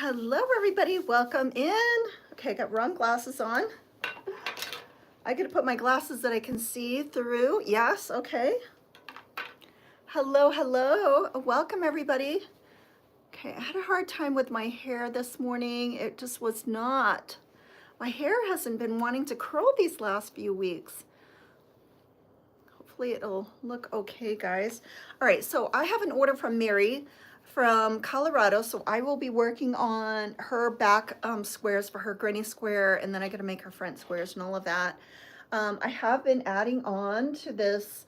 Hello everybody, welcome in. Okay, I got wrong glasses on. I gotta put my glasses that I can see through. Yes, okay. Hello, hello, welcome everybody. Okay, I had a hard time with my hair this morning. It just was not. My hair hasn't been wanting to curl these last few weeks. Hopefully it'll look okay, guys. All right, so I have an order from Mary from Colorado, so I will be working on her back squares for her granny square, and then I gotta make her front squares and all of that. I have been adding on to this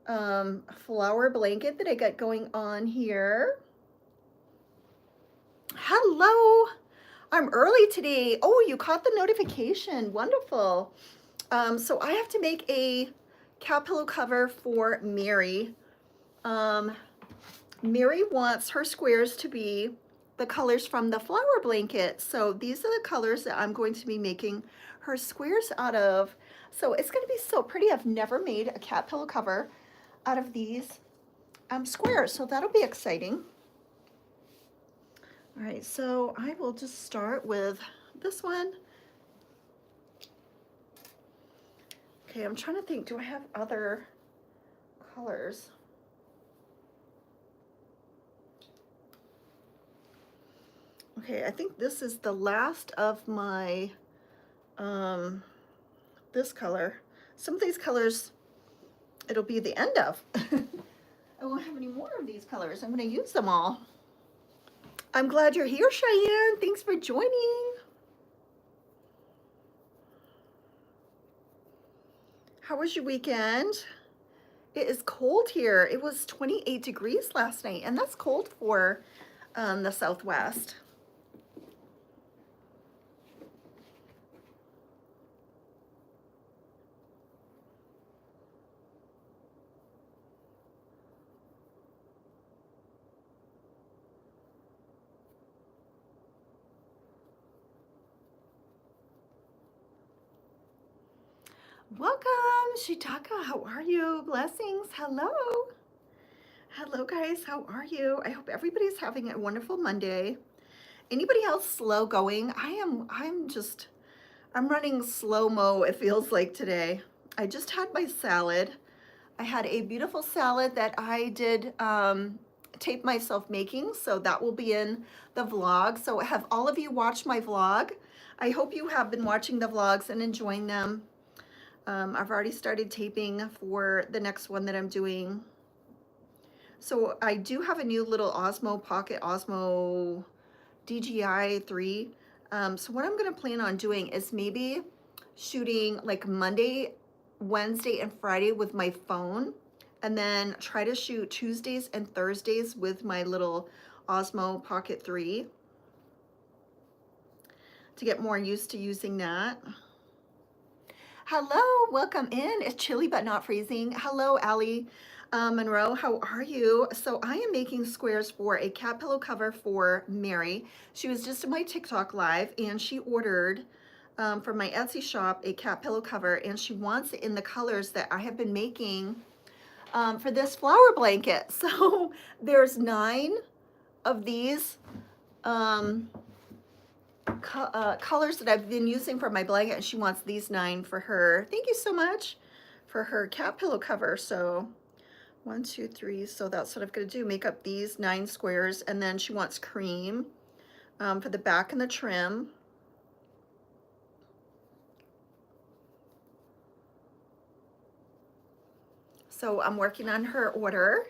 flower blanket that I got going on here. Hello, I'm early today. Oh, you caught the notification, wonderful. So I have to make a cat pillow cover for Mary. Mary wants her squares to be the colors from the flower blanket. So these are the colors that I'm going to be making her squares out of. So it's going to be so pretty. I've never made a cat pillow cover out of these squares. So that'll be exciting. All right, so I will just start with this one. Okay, I'm trying to think, do I have other colors? Okay, I think this is the last of my, this color. Some of these colors, it'll be the end of. I won't have any more of these colors. I'm gonna use them all. I'm glad you're here, Cheyenne. Thanks for joining. How was your weekend? It is cold here. It was 28 degrees last night, and that's cold for the Southwest. Welcome, Shitaka. How are you? Blessings. Hello. Hello, guys. How are you? I hope everybody's having a wonderful Monday. Anybody else slow going? I'm running slow-mo, it feels like today. I just had my salad. I had a beautiful salad that I did tape myself making, so that will be in the vlog. So have all of you watched my vlog? I hope you have been watching the vlogs and enjoying them. I've already started taping for the next one that I'm doing. So I do have a new little Osmo Pocket Osmo DJI 3. So what I'm gonna plan on doing is maybe shooting like Monday, Wednesday, and Friday with my phone, and then try to shoot Tuesdays and Thursdays with my little Osmo Pocket 3 to get more used to using that. Hello, welcome in. It's chilly but not freezing. Hello, Allie Monroe, how are you? So I am making squares for a cat pillow cover for Mary. She was just in my TikTok live and she ordered from my Etsy shop a cat pillow cover, and she wants it in the colors that I have been making for this flower blanket. So there's 9 of these colors that I've been using for my blanket, and she wants these 9 for her. Thank you so much for her cat pillow cover. So 1, 2, 3. So that's what I'm going to do. Make up these 9 squares, and then she wants cream for the back and the trim. So I'm working on her order.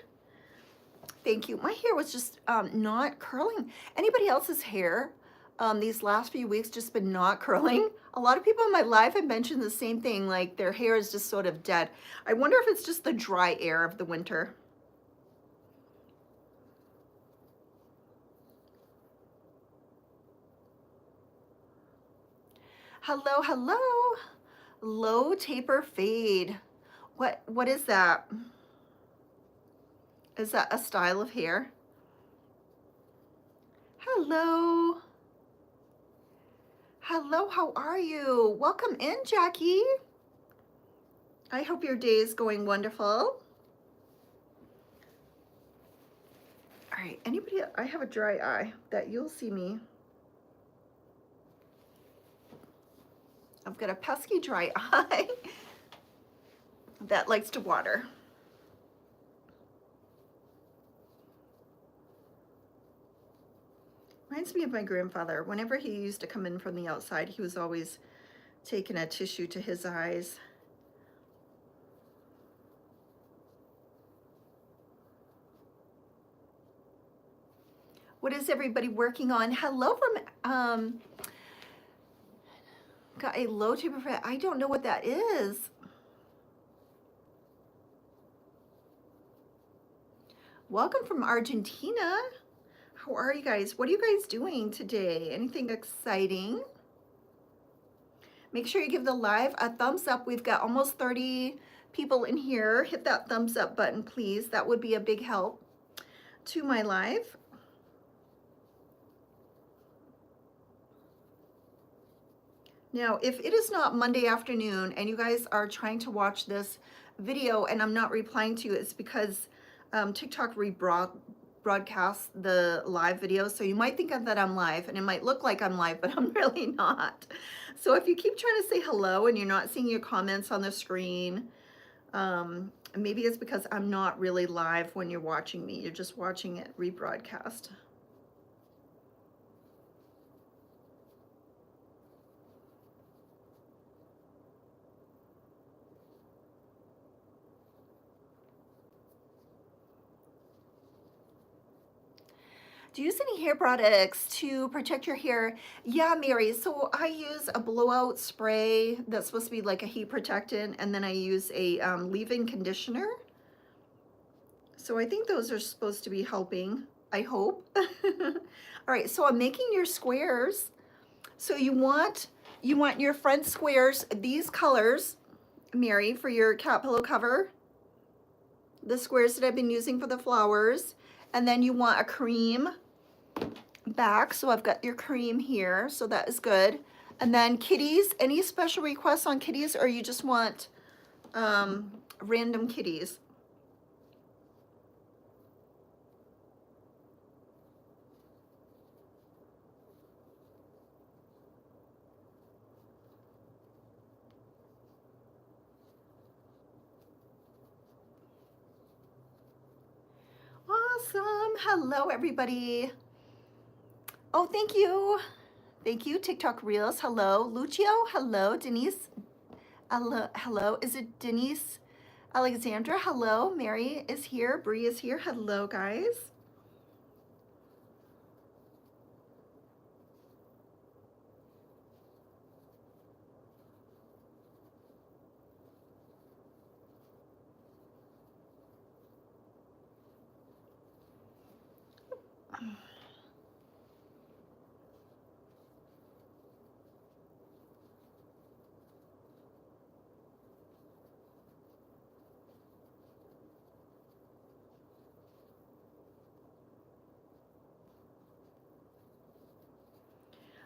Thank you. My hair was just not curling. Anybody else's hair these last few weeks just been not curling? A lot of people in my life have mentioned the same thing, like their hair is just sort of dead. I wonder if it's just the dry air of the winter. Hello, hello. Low taper fade. What is that? Is that a style of hair? Hello. Hello, how are you? Welcome in, Jackie. I hope your day is going wonderful. All right, anybody, I have a dry eye that you'll see me I've got a pesky dry eye that likes to water. Reminds me of my grandfather. Whenever he used to come in from the outside, he was always taking a tissue to his eyes. What is everybody working on? Hello from, got a low table for, I don't know what that is. Welcome from Argentina. How are you guys? What are you guys doing today? Anything exciting? Make sure you give the live a thumbs up. We've got almost 30 people in here. Hit that thumbs up button, please. That would be a big help to my live. Now, if it is not Monday afternoon and you guys are trying to watch this video and I'm not replying to you, it's because TikTok rebroadcasts the live video. So you might think that I'm live and it might look like I'm live, but I'm really not. So if you keep trying to say hello and you're not seeing your comments on the screen, maybe it's because I'm not really live when you're watching me. You're just watching it rebroadcast. Do you use any hair products to protect your hair? Yeah, Mary. So I use a blowout spray that's supposed to be like a heat protectant, and then I use a leave-in conditioner. So I think those are supposed to be helping, I hope. All right, so I'm making your squares. So you want your front squares, these colors, Mary, for your cat pillow cover. The squares that I've been using for the flowers. And then you want a cream back. So I've got your cream here. So that is good. And then kitties, any special requests on kitties, or you just want random kitties? Awesome. Hello, everybody. Oh, thank you. Thank you, TikTok Reels. Hello, Lucio. Hello, Denise. Hello. Is it Denise Alexandra? Hello, Mary is here. Bree is here. Hello, guys.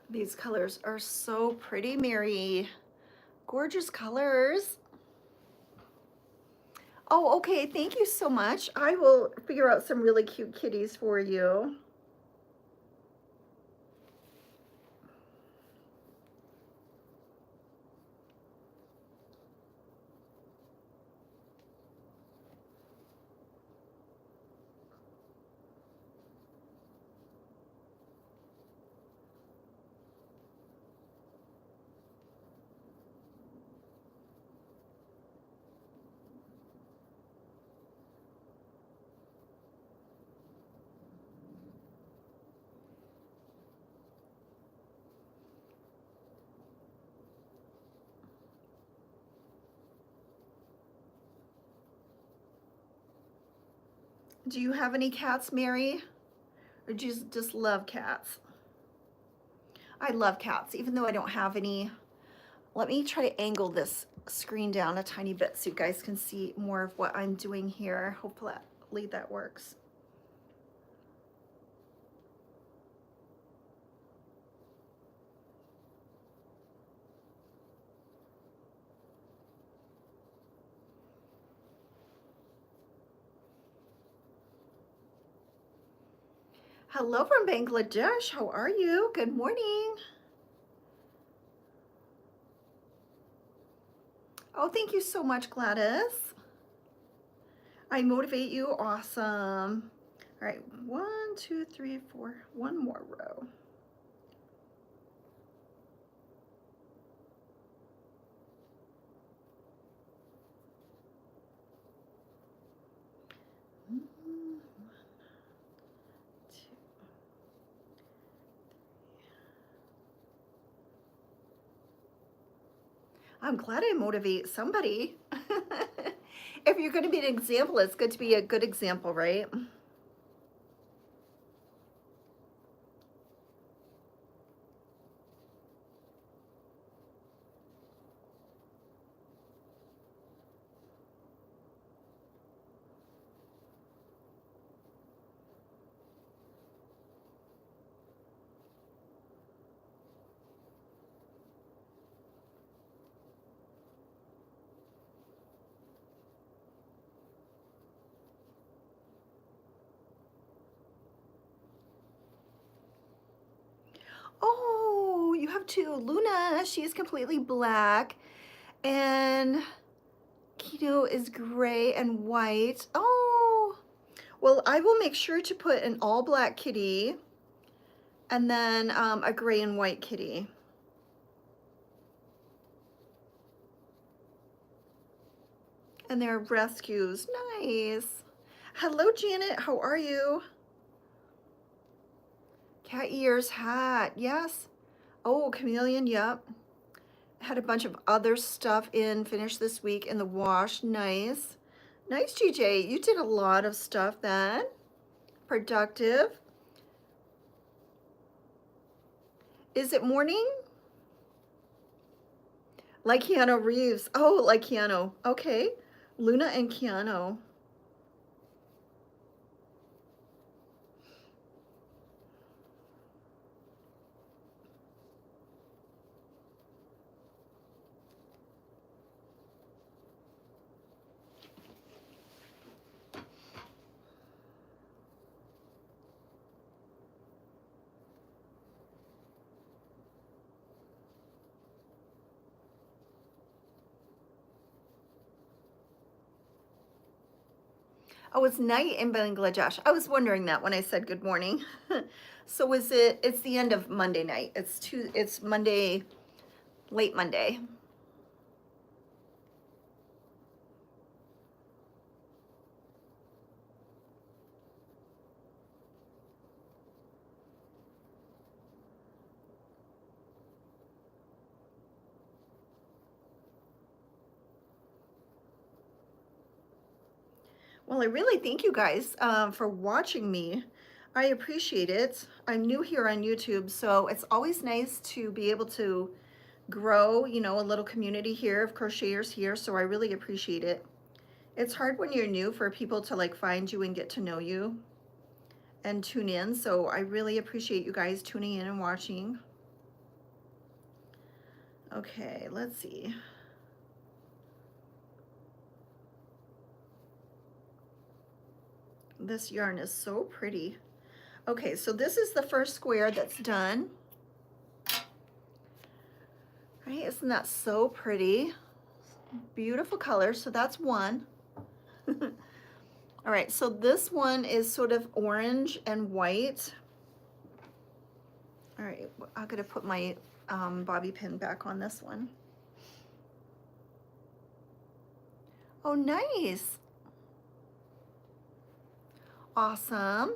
These colors are so pretty, Mary. Gorgeous colors. Oh, okay. Thank you so much. I will figure out some really cute kitties for you. Do you have any cats, Mary? Or do you just love cats? I love cats, even though I don't have any. Let me try to angle this screen down a tiny bit so you guys can see more of what I'm doing here. Hopefully that works. Hello from Bangladesh. How are you? Good morning. Oh, thank you so much, Gladys. I motivate you. Awesome. All right, 1, 2, 3, 4. One more row. I'm glad I motivate somebody. If you're going to be an example, it's good to be a good example, right? Oh, you have two. Luna, she's completely black, and Kino is gray and white. Oh, well, I will make sure to put an all black kitty and then a gray and white kitty. And they're rescues. Nice. Hello, Janet. How are you? Cat ears hat. Yes. Oh, chameleon. Yep. Had a bunch of other stuff in finished this week in the wash. Nice. Nice, GJ. You did a lot of stuff then. Productive. Is it morning? Like Keanu Reeves. Oh, like Keanu. Okay. Luna and Keanu. Oh, it's night in Bangladesh. I was wondering that when I said good morning. So it's the end of Monday night. It's Monday, late Monday. Well, I really thank you guys for watching me. I appreciate it. I'm new here on YouTube, so it's always nice to be able to grow, you know, a little community here of crocheters here, so I really appreciate it. It's hard when you're new for people to like find you and get to know you and tune in, so I really appreciate you guys tuning in and watching. Okay, let's see. This yarn is so pretty. Okay, so this is the first square that's done. Right, isn't that so pretty? Beautiful color, so that's one. All right, so this one is sort of orange and white. All right, I'm gonna put my bobby pin back on this one. Oh, nice. Awesome.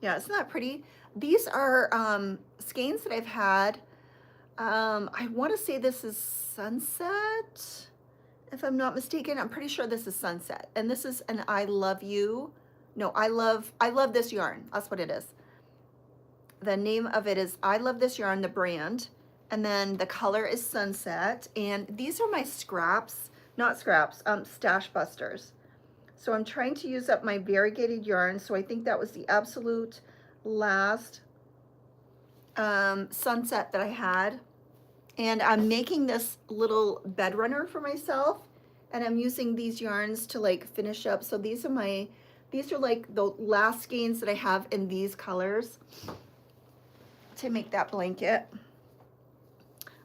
Yeah, isn't that pretty? These are skeins that I've had. I want to say this is Sunset, if I'm not mistaken. I'm pretty sure this is Sunset. And this is an I Love You. No, I love this yarn. That's what it is. The name of it is I Love This Yarn, the brand. And then the color is Sunset. And these are my scraps, not scraps, stash busters. So I'm trying to use up my variegated yarn. So I think that was the absolute last Sunset that I had. And I'm making this little bed runner for myself. And I'm using these yarns to like finish up. So these are like the last skeins that I have in these colors to make that blanket.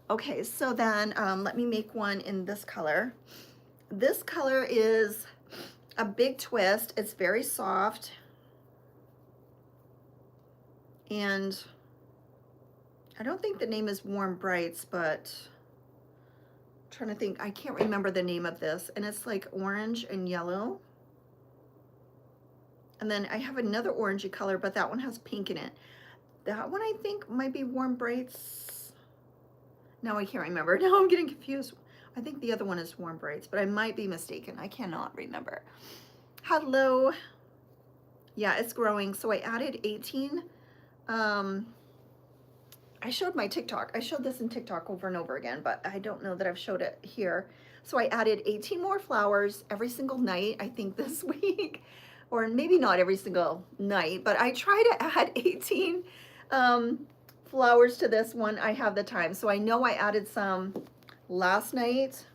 Okay, so then let me make one in this color. This color is a big twist. It's very soft. And I don't think the name is Warm Brights, but I'm trying to think. I can't remember the name of this. And it's like orange and yellow. And then I have another orangey color, but that one has pink in it. That one I think might be Warm Brights. No, I can't remember. Now I'm getting confused. I think the other one is Warm Brights, but I might be mistaken. I cannot remember. Hello. Yeah, it's growing. So I added 18. I showed my TikTok. I showed this in TikTok over and over again, but I don't know that I've showed it here. So I added 18 more flowers every single night, I think this week, or maybe not every single night, but I try to add 18 flowers to this one. I have the time. So I know I added some last night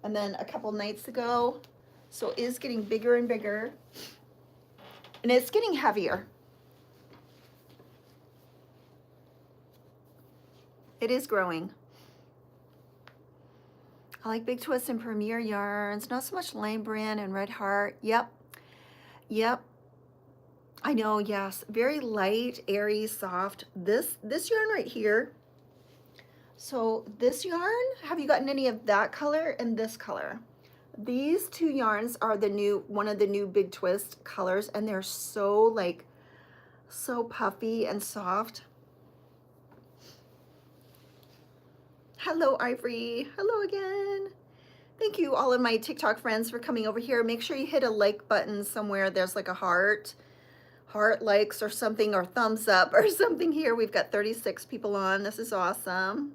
and then a couple nights ago. So it is getting bigger and bigger, and it's getting heavier. It is growing. I like Big Twist and Premier yarns, not so much Lime Brand and Red Heart. Yep, yep. I know, yes, very light, airy, soft. This yarn right here. So this yarn, have you gotten any of that color and this color? These two yarns are one of the new Big Twist colors, and they're so like, so puffy and soft. Hello, Ivory. Hello again. Thank you, all of my TikTok friends, for coming over here. Make sure you hit a like button somewhere. There's like a heart likes or something, or thumbs up or something here. We've got 36 people on. This is awesome.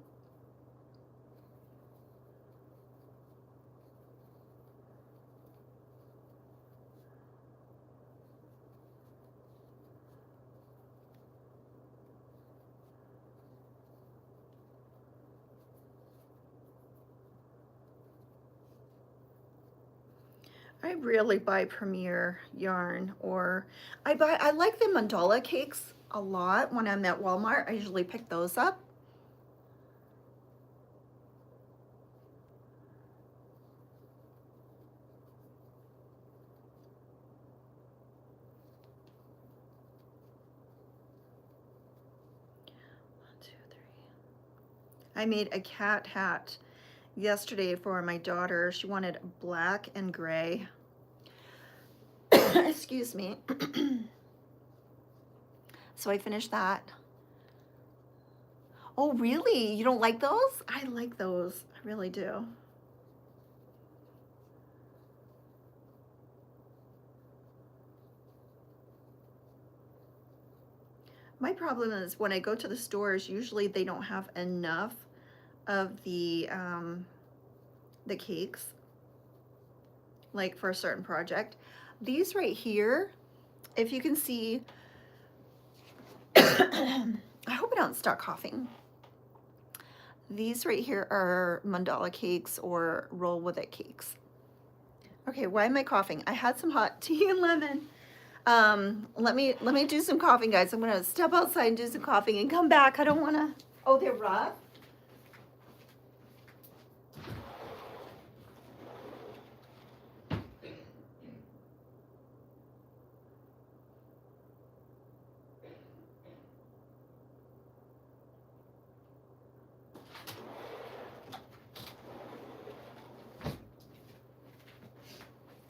I really buy Premier yarn, or I like the mandala cakes a lot when I'm at Walmart. I usually pick those up. One, two, three. I made a cat hat yesterday for my daughter. She wanted black and gray. Excuse me. So I finished that. Oh, really? You don't like those? I like those. I really do. My problem is when I go to the stores, usually they don't have enough of the cakes, like for a certain project. These right here, if you can see, I hope I don't start coughing. These right here are mandala cakes or roll with it cakes. Okay, why am I coughing? I had some hot tea and lemon. Let me do some coughing, guys. I'm gonna step outside and do some coughing and come back. I don't wanna, oh, they're rough?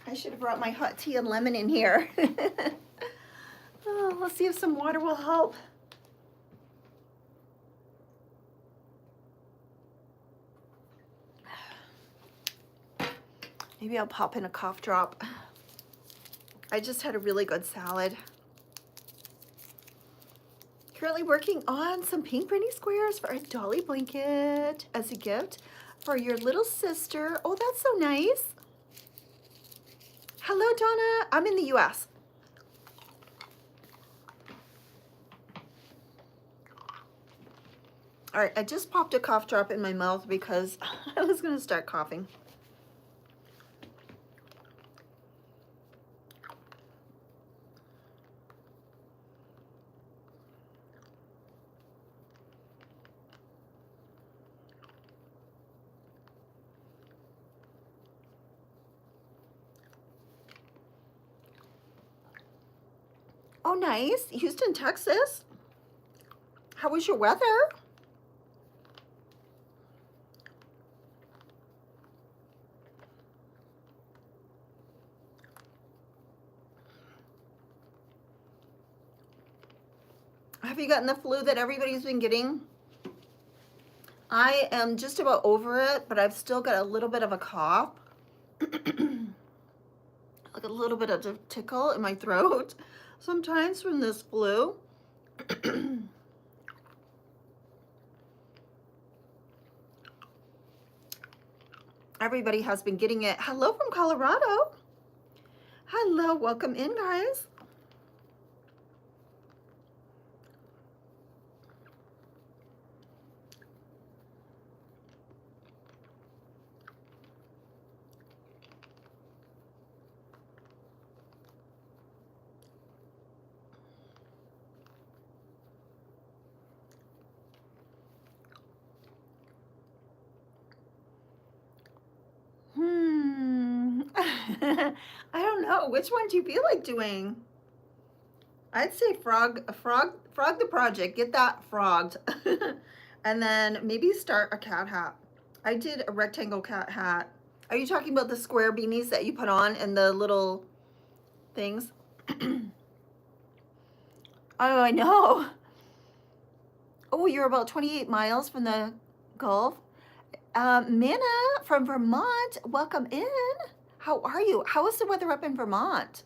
I should have brought my hot tea and lemon in here. Oh, let's see if some water will help. Maybe I'll pop in a cough drop. I just had a really good salad. Currently working on some pink printing squares for a dolly blanket as a gift for your little sister. Oh, that's so nice. Hello, Donna. I'm in the US. All right, I just popped a cough drop in my mouth because I was going to start coughing. Oh, nice. Houston, Texas. How was your weather? Have you gotten the flu that everybody's been getting? I am just about over it, but I've still got a little bit of a cough. Like a little bit of a tickle in my throat sometimes from this flu. Everybody has been getting it. Hello from Colorado. Hello, welcome in, guys. I don't know. Which one do you feel like doing? I'd say frog the project. Get that frogged. And then maybe start a cat hat. I did a rectangle cat hat. Are you talking about the square beanies that you put on and the little things? Oh, I know. Oh, you're about 28 miles from the Gulf. Minna from Vermont, welcome in. How are you? How is the weather up in Vermont?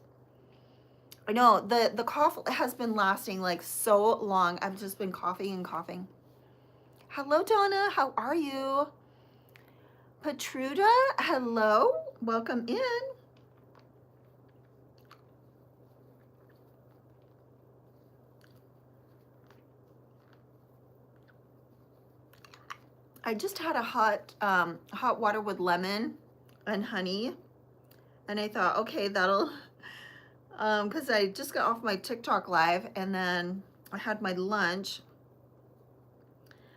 I know the cough has been lasting like so long. I've just been coughing and coughing. Hello, Donna. How are you? Patruda, hello. Welcome in. I just had a hot water with lemon and honey, and I thought, okay, that'll, because I just got off my TikTok live, and then I had my lunch,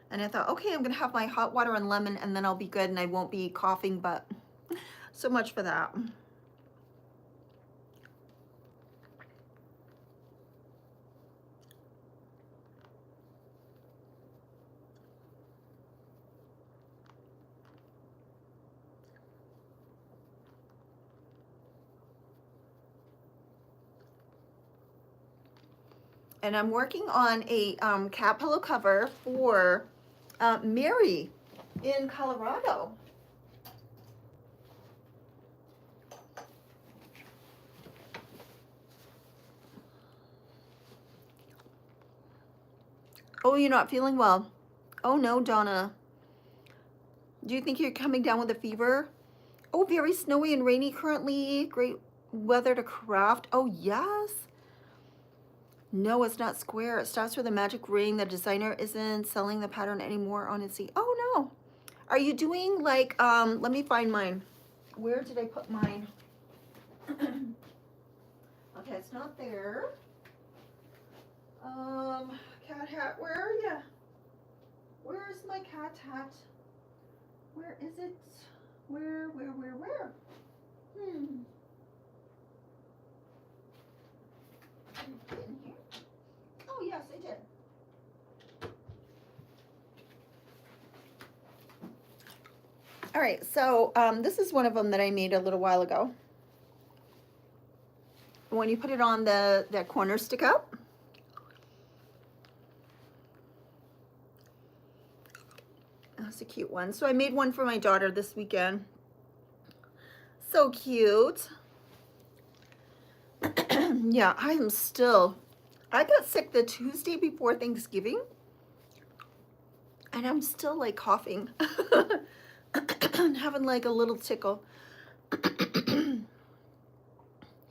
and I thought, okay, I'm gonna have my hot water and lemon, and then I'll be good, and I won't be coughing. But so much for that. And I'm working on a cat pillow cover for Mary in Colorado. Oh, you're not feeling well. Oh no, Donna. Do you think you're coming down with a fever? Oh, very snowy and rainy currently. Great weather to craft. Oh, yes. No, it's not square. It starts with a magic ring. The designer isn't selling the pattern anymore on Etsy. Oh, no. Are you doing like, let me find mine. Where did I put mine? Okay, it's not there. Cat hat, where are you? Where's my cat hat? Where is it? Where? In here. Oh, yes, I did. All right, so this is one of them that I made a little while ago. When you put it on that corner stick up. That's a cute one. So I made one for my daughter this weekend. So cute. Yeah, I got sick the Tuesday before Thanksgiving, and I'm still like coughing. Having like a little tickle.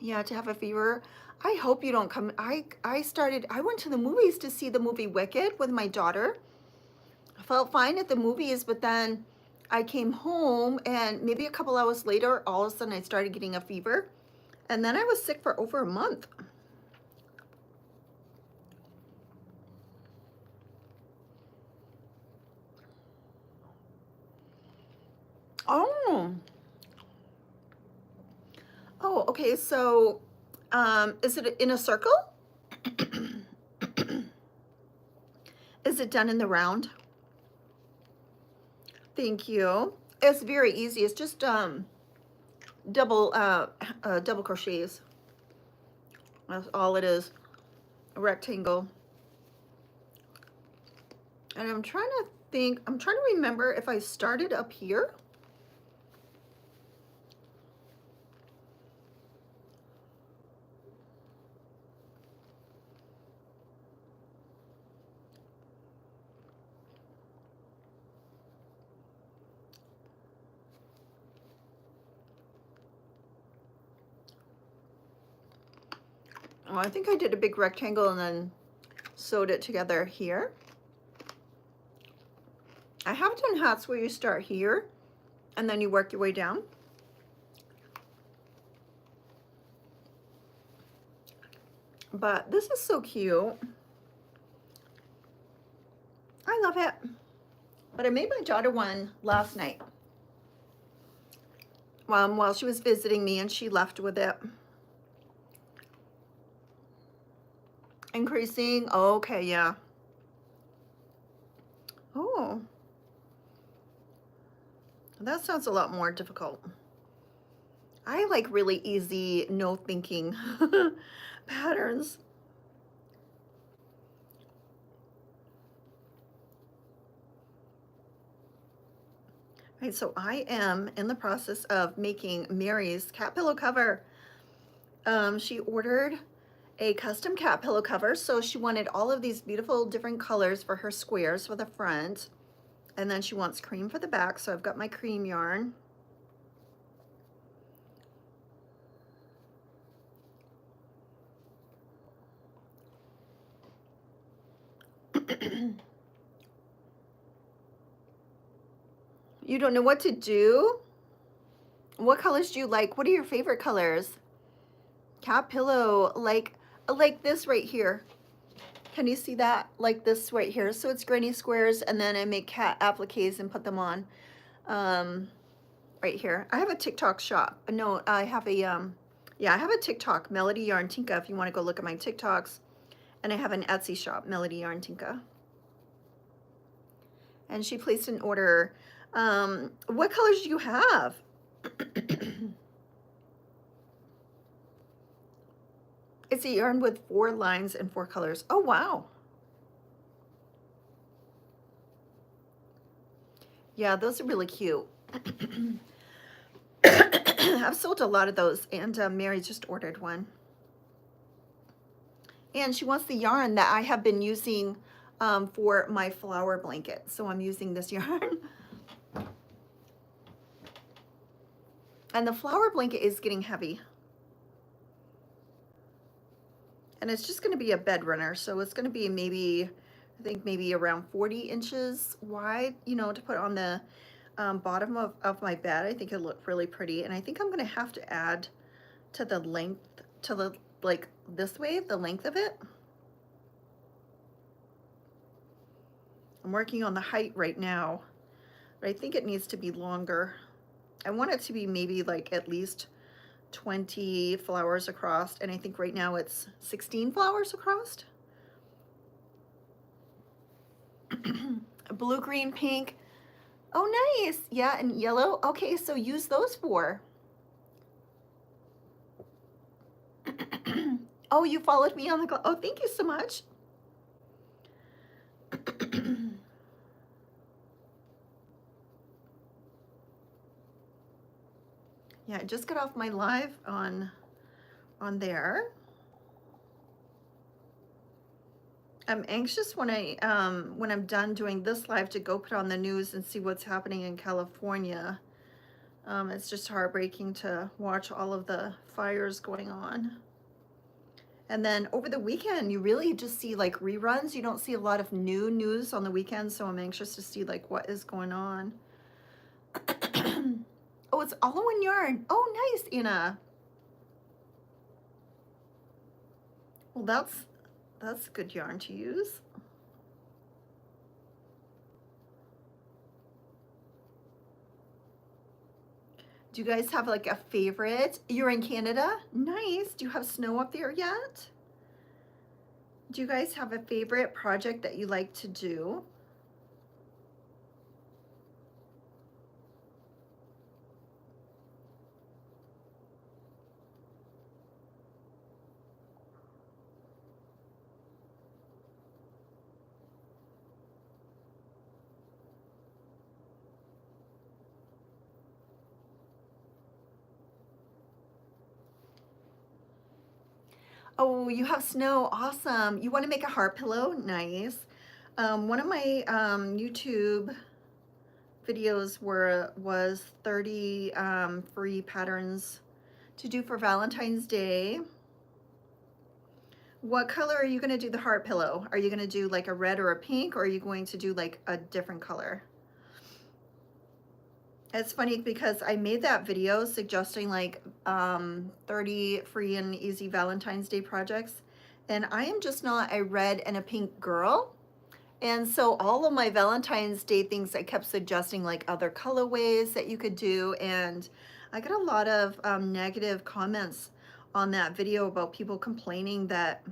Yeah, to have a fever. I hope you don't come. I went to the movies to see the movie Wicked with my daughter. I felt fine at the movies, but then I came home, and maybe a couple hours later, all of a sudden I started getting a fever. And then I was sick for over a month. Oh. Oh, okay. So, is it in a circle? Is it done in the round? Thank you. It's very easy. It's just double crochets. That's all it is. A rectangle. And I'm trying to remember if I started up here. Oh, I think I did a big rectangle and then sewed it together here. I have done hats where you start here and then you work your way down. But this is so cute. I love it. But I made my daughter one last night while she was visiting me, and she left with it. Increasing. Oh, okay, yeah. Oh. That sounds a lot more difficult. I like really easy, no thinking patterns. Right, so I am in the process of making Mary's cat pillow cover. She ordered a custom cat pillow cover, so she wanted all of these beautiful different colors for her squares for the front, and then she wants cream for the back, so I've got my cream yarn. You don't know what to do? What colors do you like? What are your favorite colors? Cat pillow, like this right here. Can you see that? Like this right here. So it's granny squares, and then I make cat appliques and put them on right here. I have a TikTok shop. No, I have a yeah, I have a TikTok, Melody Yarn Tinka, if you want to go look at my TikToks. And I have an Etsy shop, Melody Yarn Tinka. And she placed an order. What colors do you have? It's a yarn with 4 lines and 4 colors. Oh, wow. Yeah, those are really cute. I've sold a lot of those, and Mary just ordered one. And she wants the yarn that I have been using for my flower blanket. So I'm using this yarn. And the flower blanket is getting heavy. And it's just going to be a bed runner. So it's going to be maybe, I think maybe around 40 inches wide, you know, to put on the bottom of my bed. I think it'll look really pretty. And I think I'm going to have to add to the length, to the, like this way, the length of it. I'm working on the height right now, but I think it needs to be longer. I want it to be maybe like at least 20 flowers across, and I think right now it's 16 flowers across. Blue, green, pink. Oh, nice. Yeah, and yellow. Okay, so use those 4. Oh, you followed me on the, oh, thank you so much. Yeah, I just got off my live on there. I'm anxious when I'm done doing this live to go put on the news and see what's happening in California. It's just heartbreaking to watch all of the fires going on. And then over the weekend, you really just see like reruns. You don't see a lot of new news on the weekend, so I'm anxious to see like what is going on. Oh, it's all in yarn. Oh, nice, Anna. Well, that's good yarn to use. Do you guys have like a favorite? You're in Canada? Nice. Do you have snow up there yet? Do you guys have a favorite project that you like to do? Oh, you have snow. Awesome. You want to make a heart pillow? Nice. One of my YouTube videos was 30 free patterns to do for Valentine's Day. What color are you going to do the heart pillow? Are you going to do like a red or a pink, or are you going to do like a different color? It's funny because I made that video suggesting like 30 free and easy Valentine's Day projects, and I am just not a red and a pink girl. And so all of my Valentine's Day things, I kept suggesting like other colorways that you could do, and I got a lot of negative comments on that video about people complaining that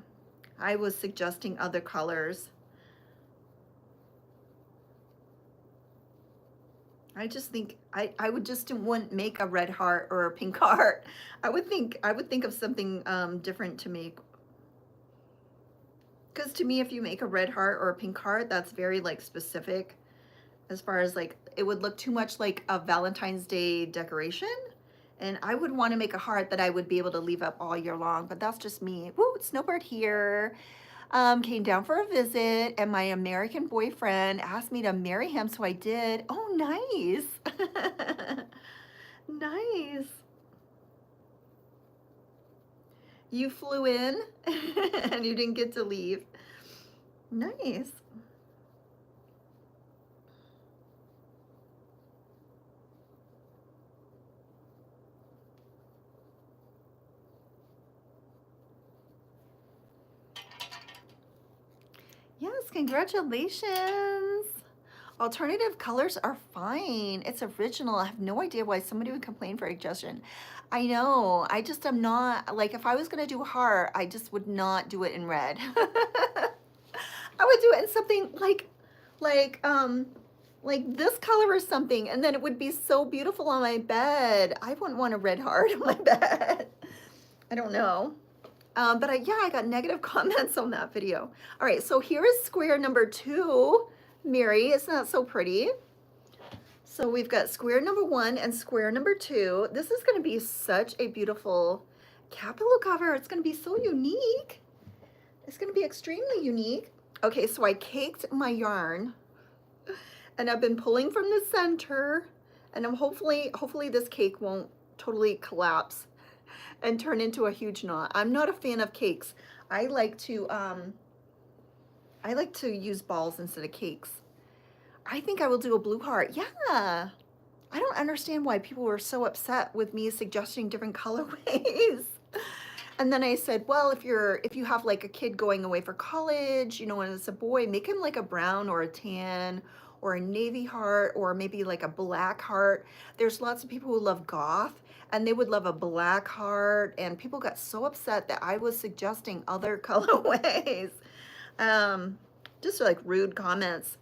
I was suggesting other colors. I just think I would just wouldn't make a red heart or a pink heart. I would think of something different to make. Because to me, if you make a red heart or a pink heart, that's very like specific as far as like it would look too much like a Valentine's Day decoration. And I would want to make a heart that I would be able to leave up all year long, but that's just me. Woo, Snowbird here. Came down for a visit, and my American boyfriend asked me to marry him, so I did. Oh, nice. Nice. You flew in and you didn't get to leave. Nice. Yes, congratulations. Alternative colors are fine. It's original. I have no idea why somebody would complain for suggestion. I know. I just am not, like, if I was going to do a heart, I just would not do it in red. I would do it in something like, like this color or something, and then it would be so beautiful on my bed. I wouldn't want a red heart on my bed. I don't know. But yeah, I got negative comments on that video. All right, so here is square number 2. Mary, isn't that so pretty? So we've got square number 1 and square number 2. This is going to be such a beautiful cat pillow cover. It's going to be so unique. It's going to be extremely unique. Okay, so I caked my yarn, and I've been pulling from the center, and I'm hopefully this cake won't totally collapse and turn into a huge knot. I'm not a fan of cakes. I like to use balls instead of cakes. I think I will do a blue heart. Yeah. I don't understand why people were so upset with me suggesting different colorways. And then I said, well, if you have like a kid going away for college, you know, and it's a boy, make him like a brown or a tan or a navy heart, or maybe like a black heart. There's lots of people who love goth, and they would love a black heart, and people got so upset that I was suggesting other colorways. Just like rude comments.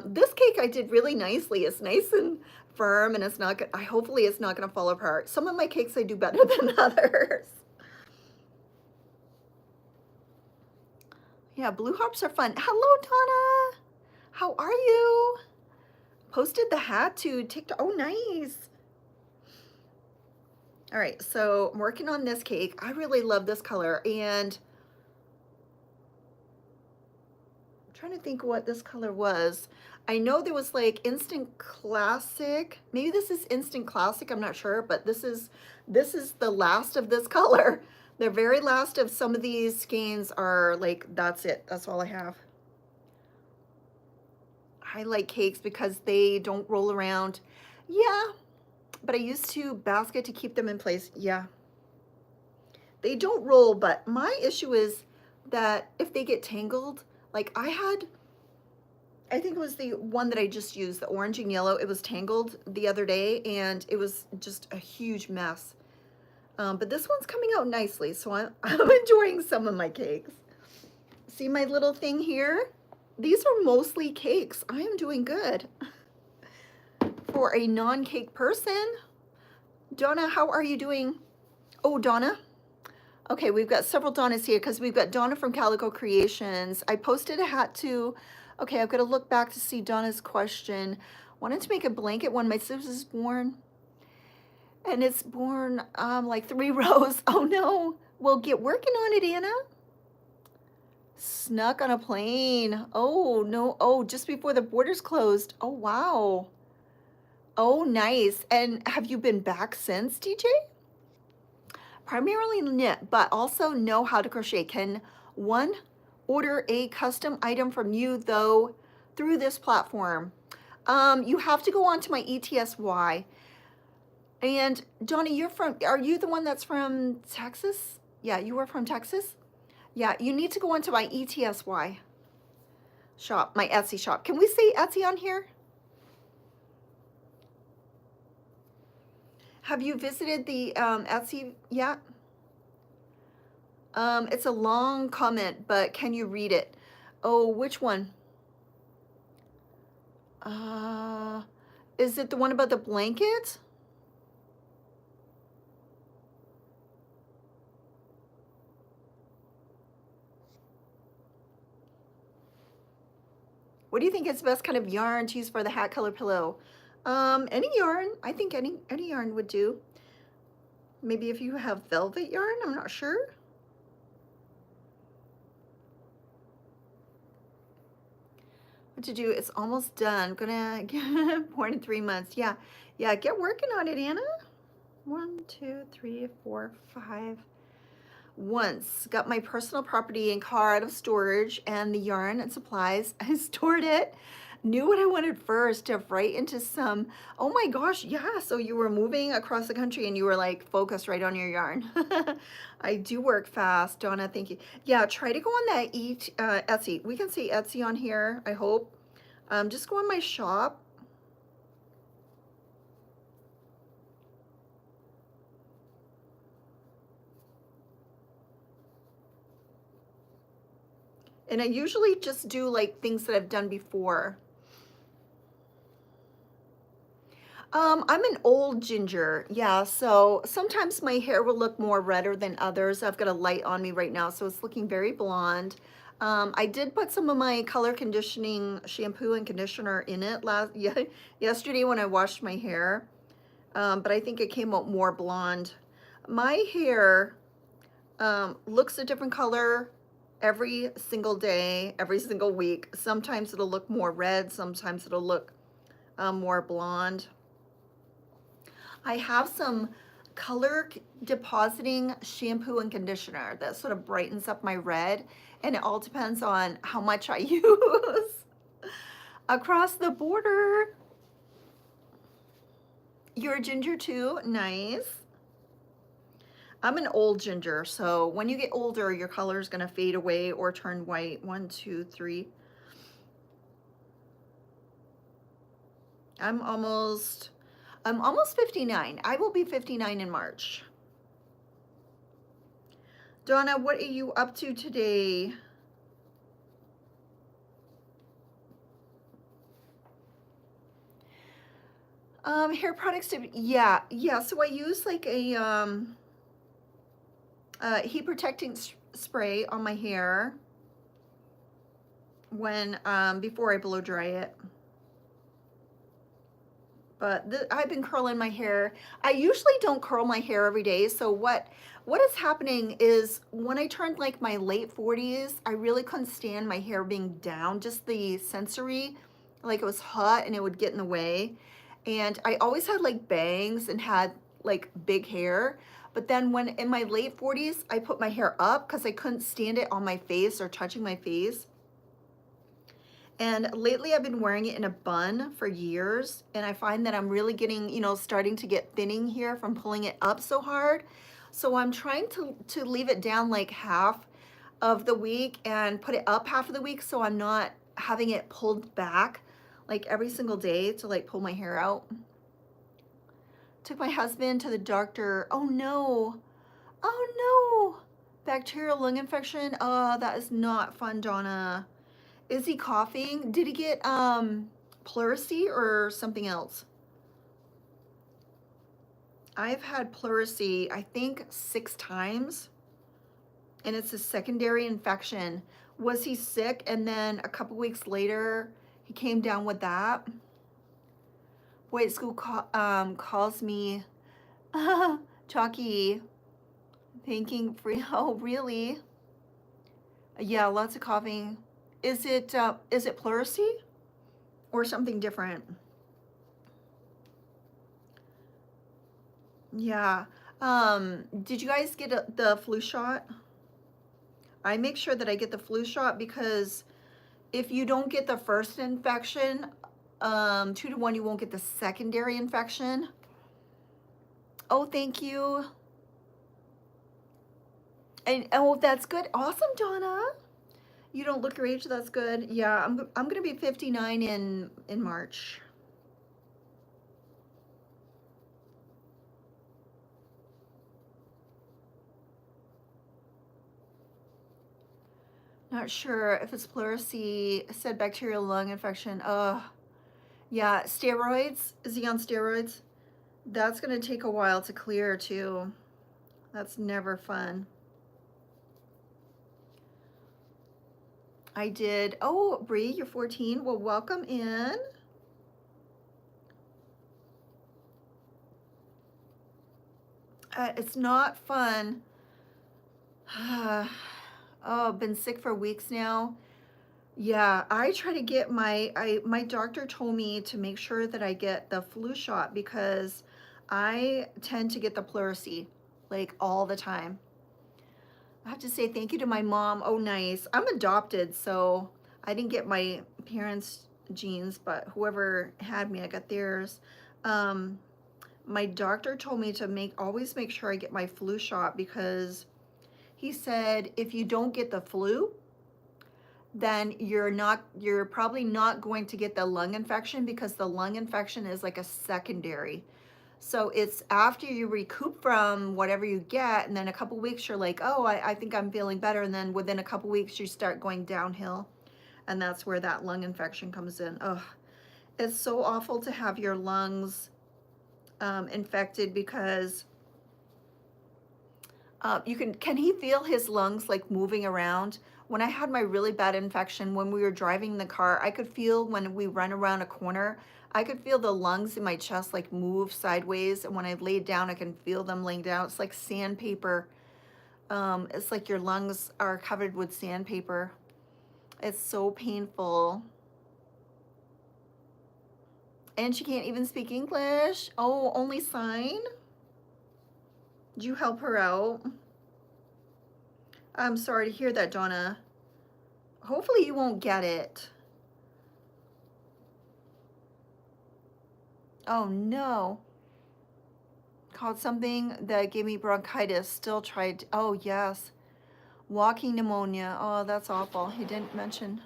This cake I did really nicely. It's nice and firm, and it's not, hopefully it's not going to fall apart. Some of my cakes I do better than others. Yeah, blue hearts are fun. Hello, Donna. How are you? Posted the hat to TikTok. Oh, nice. All right, so I'm working on this cake. I really love this color, and I'm trying to think what this color was. I know there was like Instant Classic. Maybe this is Instant Classic, I'm not sure, but this is the last of this color. The very last of some of these skeins are like, that's it. That's all I have. I like cakes because they don't roll around. Yeah, but I used to basket to keep them in place. Yeah. They don't roll, but my issue is that if they get tangled, like I think it was the one that I just used, the orange and yellow, it was tangled the other day, and it was just a huge mess. But this one's coming out nicely, so I'm enjoying some of my cakes. See my little thing here? These are mostly cakes. I am doing good for a non-cake person. Donna, how are you doing? Oh, Donna. Okay, we've got several Donnas here because we've got Donna from Calico Creations. I posted a hat too. Okay, I've got to look back to see Donna's question. Wanted to make a blanket when my sister was born. And it's born like 3 rows. Oh no. Well, get working on it, Anna. Snuck on a plane. Oh no. Oh, just before the borders closed. Oh wow. Oh, nice. And have you been back since, DJ? Primarily knit, but also know how to crochet. Can one order a custom item from you though through this platform? You have to go on to my ETSY. And Johnny, are you the one that's from Texas? Yeah, you are from Texas? Yeah, you need to go onto my ETSY shop, my Etsy shop. Can we say Etsy on here? Have you visited the Etsy yet? It's a long comment, but can you read it? Oh, which one? Is it the one about the blanket? What do you think is the best kind of yarn to use for the hat color pillow? Any yarn. I think any yarn would do. Maybe if you have velvet yarn, I'm not sure. What to do? It's almost done. Gonna get born in 3 months. Yeah, get working on it, Anna. 1, 2, 3, 4, 5. Once got my personal property and car out of storage and the yarn and supplies. I stored it. Knew what I wanted first, to right into some. Oh my gosh, yeah. So you were moving across the country and you were like focused right on your yarn. I do work fast, Donna. Thank you. Yeah, try to go on that Etsy. We can see Etsy on here, I hope. Just go on my shop. And I usually just do like things that I've done before. I'm an old ginger, yeah, so sometimes my hair will look more redder than others. I've got a light on me right now, so it's looking very blonde. I did put some of my color conditioning shampoo and conditioner in it yesterday when I washed my hair, but I think it came out more blonde. My hair looks a different color every single day, every single week. Sometimes it'll look more red, sometimes it'll look more blonde. I have some color depositing shampoo and conditioner that sort of brightens up my red, and it all depends on how much I use. Across the border. You're a ginger too? Nice. I'm an old ginger, so when you get older, your color is going to fade away or turn white. 1, 2, 3. I'm almost 59. I will be 59 in March. Donna, what are you up to today? Hair products to, yeah. So I use like a heat protecting spray on my hair when before I blow dry it. But I've been curling my hair. I usually don't curl my hair every day. So what is happening is when I turned like my late 40s, I really couldn't stand my hair being down, just the sensory, like it was hot and it would get in the way. And I always had like bangs and had like big hair. But then when in my late 40s, I put my hair up because I couldn't stand it on my face or touching my face. And lately I've been wearing it in a bun for years, and I find that I'm really getting, starting to get thinning here from pulling it up so hard. So I'm trying to leave it down like half of the week and put it up half of the week so I'm not having it pulled back like every single day to like pull my hair out. Took my husband to the doctor. Oh no. Oh no. Bacterial lung infection. Oh, that is not fun, Donna. Is he coughing? Did he get pleurisy or something else? I've had pleurisy, I think 6 times, and it's a secondary infection. Was he sick and then a couple weeks later he came down with that? Boy at school calls me Chalky, thanking for, oh really? Yeah, lots of coughing. Is it pleurisy or something different? Yeah. Did you guys get the flu shot? I make sure that I get the flu shot because if you don't get the first infection, 2 to 1, you won't get the secondary infection. Oh, thank you. And oh, that's good. Awesome, Donna. You don't look your age. That's good. Yeah, I'm gonna be 59 in March. Not sure if it's pleurisy. Said bacterial lung infection. Yeah, steroids. Is he on steroids? That's gonna take a while to clear too. That's never fun. I did. Oh, Bree, you're 14. Well, welcome in. It's not fun. Oh, been sick for weeks now. Yeah, I try to get my doctor told me to make sure that I get the flu shot because I tend to get the pleurisy like all the time. I have to say thank you to my mom. Oh, nice. I'm adopted, so I didn't get my parents' genes, but whoever had me, I got theirs. My doctor told me to always make sure I get my flu shot because he said if you don't get the flu, then you're probably not going to get the lung infection because the lung infection is like a secondary. So it's after you recoup from whatever you get, and then a couple weeks you're like, oh, I think I'm feeling better, and then within a couple weeks you start going downhill, and that's where that lung infection comes in. Oh, it's so awful to have your lungs infected because can he feel his lungs like moving around? When I had my really bad infection, when we were driving the car, I could feel when we run around a corner, I could feel the lungs in my chest like move sideways. And when I laid down, I can feel them laying down. It's like sandpaper. It's like your lungs are covered with sandpaper. It's so painful. And she can't even speak English. Oh, only sign? Did you help her out? I'm sorry to hear that, Donna. Hopefully you won't get it. Oh no. Called something that gave me bronchitis. Still tried. Oh yes. Walking pneumonia. Oh, that's awful. He didn't mention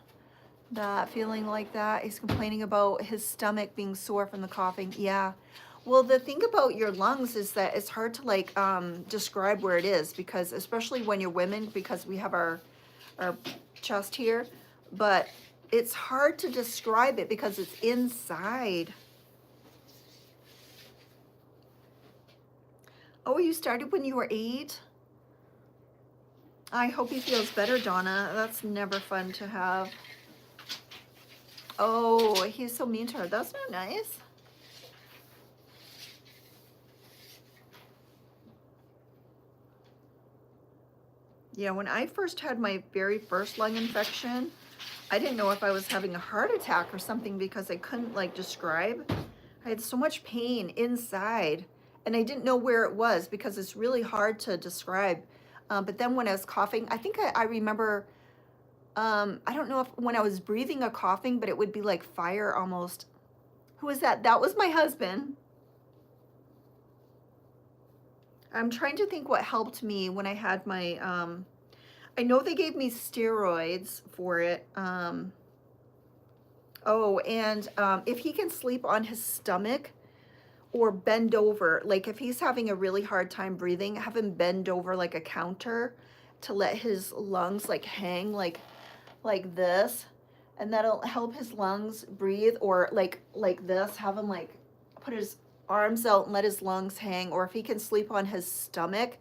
that, feeling like that. He's complaining about his stomach being sore from the coughing. Yeah. Well, the thing about your lungs is that it's hard to like describe where it is because especially when you're women, because we have our chest here, but it's hard to describe it because it's inside. Oh, you started when you were 8? I hope he feels better, Donna. That's never fun to have. Oh, he's so mean to her. That's not nice. Yeah, when I first had my very first lung infection, I didn't know if I was having a heart attack or something because I couldn't like describe. I had so much pain inside and I didn't know where it was because it's really hard to describe. But then when I was coughing, I think I remember, I don't know if when I was breathing or coughing, but it would be like fire almost. Who was that? That was my husband. I'm trying to think what helped me when I had my, I know they gave me steroids for it. Oh, and if he can sleep on his stomach or bend over, like if he's having a really hard time breathing, have him bend over like a counter to let his lungs like hang like this, and that'll help his lungs breathe, or like this, have him like put his arms out and let his lungs hang, or if he can sleep on his stomach,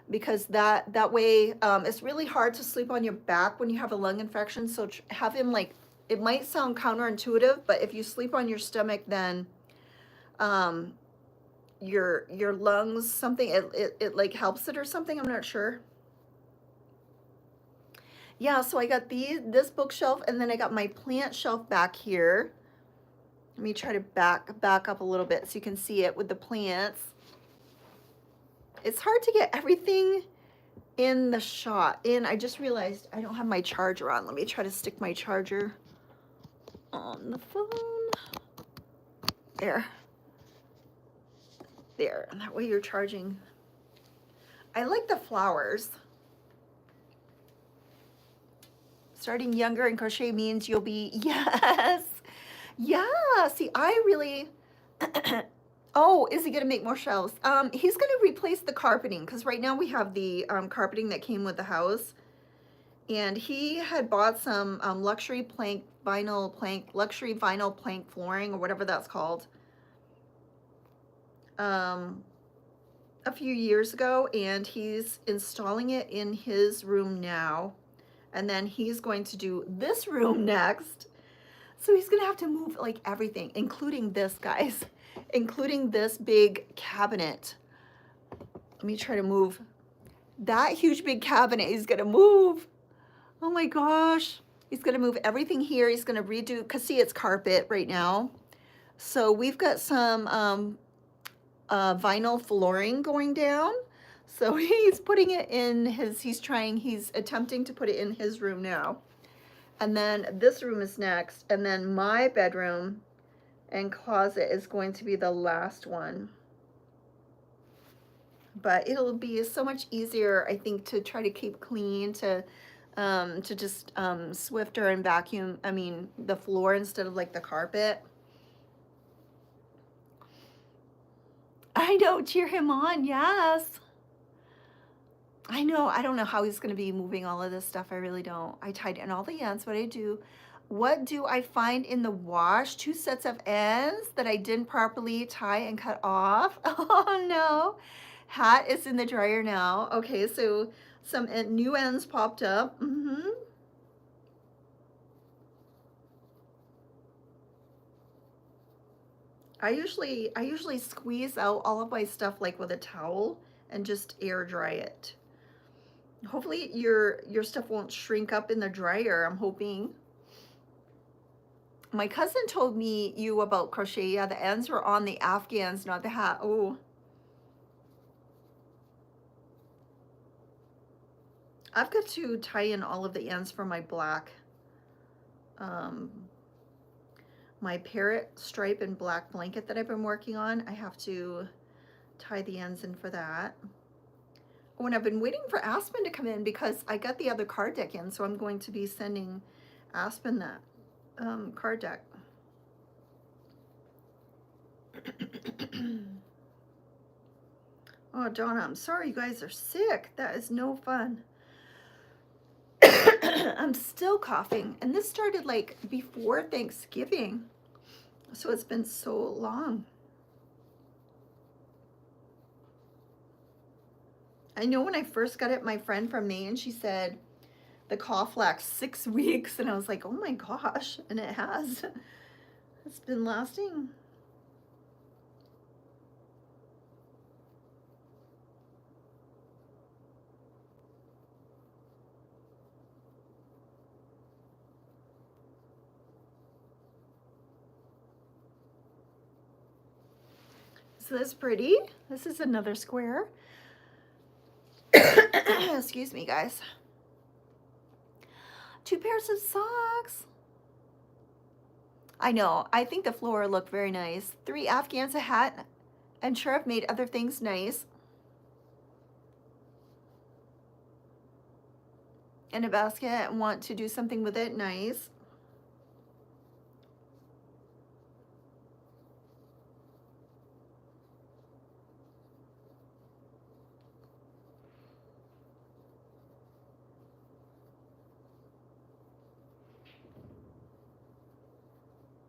because that way it's really hard to sleep on your back when you have a lung infection. So have him like, it might sound counterintuitive, but if you sleep on your stomach, then your lungs, something, it like helps it or something, I'm not sure. Yeah, so I got this bookshelf, and then I got my plant shelf back here. Let me try to back up a little bit so you can see it with the plants. It's hard to get everything in the shot. And I just realized I don't have my charger on. Let me try to stick my charger on the phone. There. There. And that way you're charging. I like the flowers. Starting younger in crochet means you'll be, yes. Yeah, see, I really, oh, is he gonna make more shelves? He's gonna replace the carpeting, because right now we have the carpeting that came with the house. And he had bought some luxury vinyl plank flooring, or whatever that's called, a few years ago, and he's installing it in his room now. And then he's going to do this room next. So he's gonna have to move like everything, including this, guys, including this big cabinet. Let me try to move that huge big cabinet. He's gonna move. Oh my gosh. He's gonna move everything here. He's gonna redo, because see, it's carpet right now. So we've got some vinyl flooring going down. So he's putting it in his, he's attempting to put it in his room now. And then this room is next. And then my bedroom and closet is going to be the last one. But it'll be so much easier, I think, to try to keep clean, to just swifter and vacuum, I mean, the floor instead of like the carpet. I know, cheer him on, yes. I know, I don't know how he's gonna be moving all of this stuff. I really don't. I tied in all the ends. What do I find in the wash? 2 sets of ends that I didn't properly tie and cut off. Oh no. Hat is in the dryer now. Okay, so some new ends popped up. I usually squeeze out all of my stuff like with a towel and just air dry it. Hopefully your stuff won't shrink up in the dryer, I'm hoping. My cousin told me about crochet. Yeah, the ends were on the Afghans, not the hat. Oh. I've got to tie in all of the ends for my black, my parrot stripe and black blanket that I've been working on. I have to tie the ends in for that. Oh, and I've been waiting for Aspen to come in because I got the other card deck in, so I'm going to be sending Aspen that card deck. Oh, Donna, I'm sorry you guys are sick. That is no fun. I'm still coughing, and this started like before Thanksgiving, so it's been so long. I know when I first got it, my friend from Maine, she said the cough lasts 6 weeks, and I was like, oh my gosh, and it has. It's been lasting. So that's pretty. This is another square. Excuse me, guys. 2 pairs of socks. I know. I think the floor looked very nice. 3 Afghans, a hat, and sure, I've made other things nice. And a basket. Want to do something with it nice.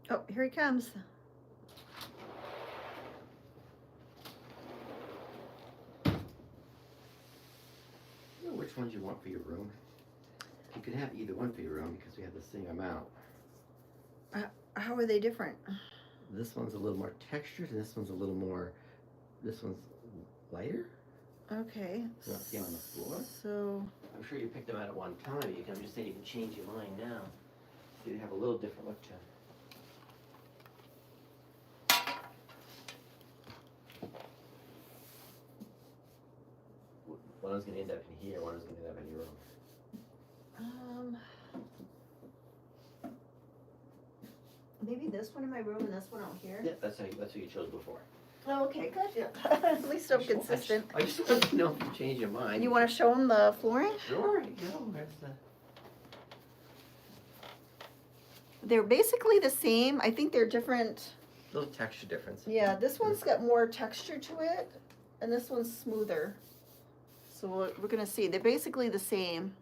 Oh, here he comes. You know which ones you want for your room? You can have either one for your room because we have the same amount. How are they different? This one's a little more textured, and this one's a little more. This one's lighter. Okay. You want to see 'em on the floor? So. I'm sure you picked them out at one time. I'm just saying you can change your mind now. So you have a little different look to them. One was going to end up in here, one was going to end up in your room. Maybe this one in my room and this one out here. Yeah, that's what you chose before. Oh, okay, good. Yeah. At least I'm consistent. I just want to know if you change your mind. You want to show them the flooring? Sure. You know, there's the. They're basically the same. I think they're different. Little texture difference. Yeah, this one's got more texture to it, and this one's smoother. So we're gonna see. They're basically the same.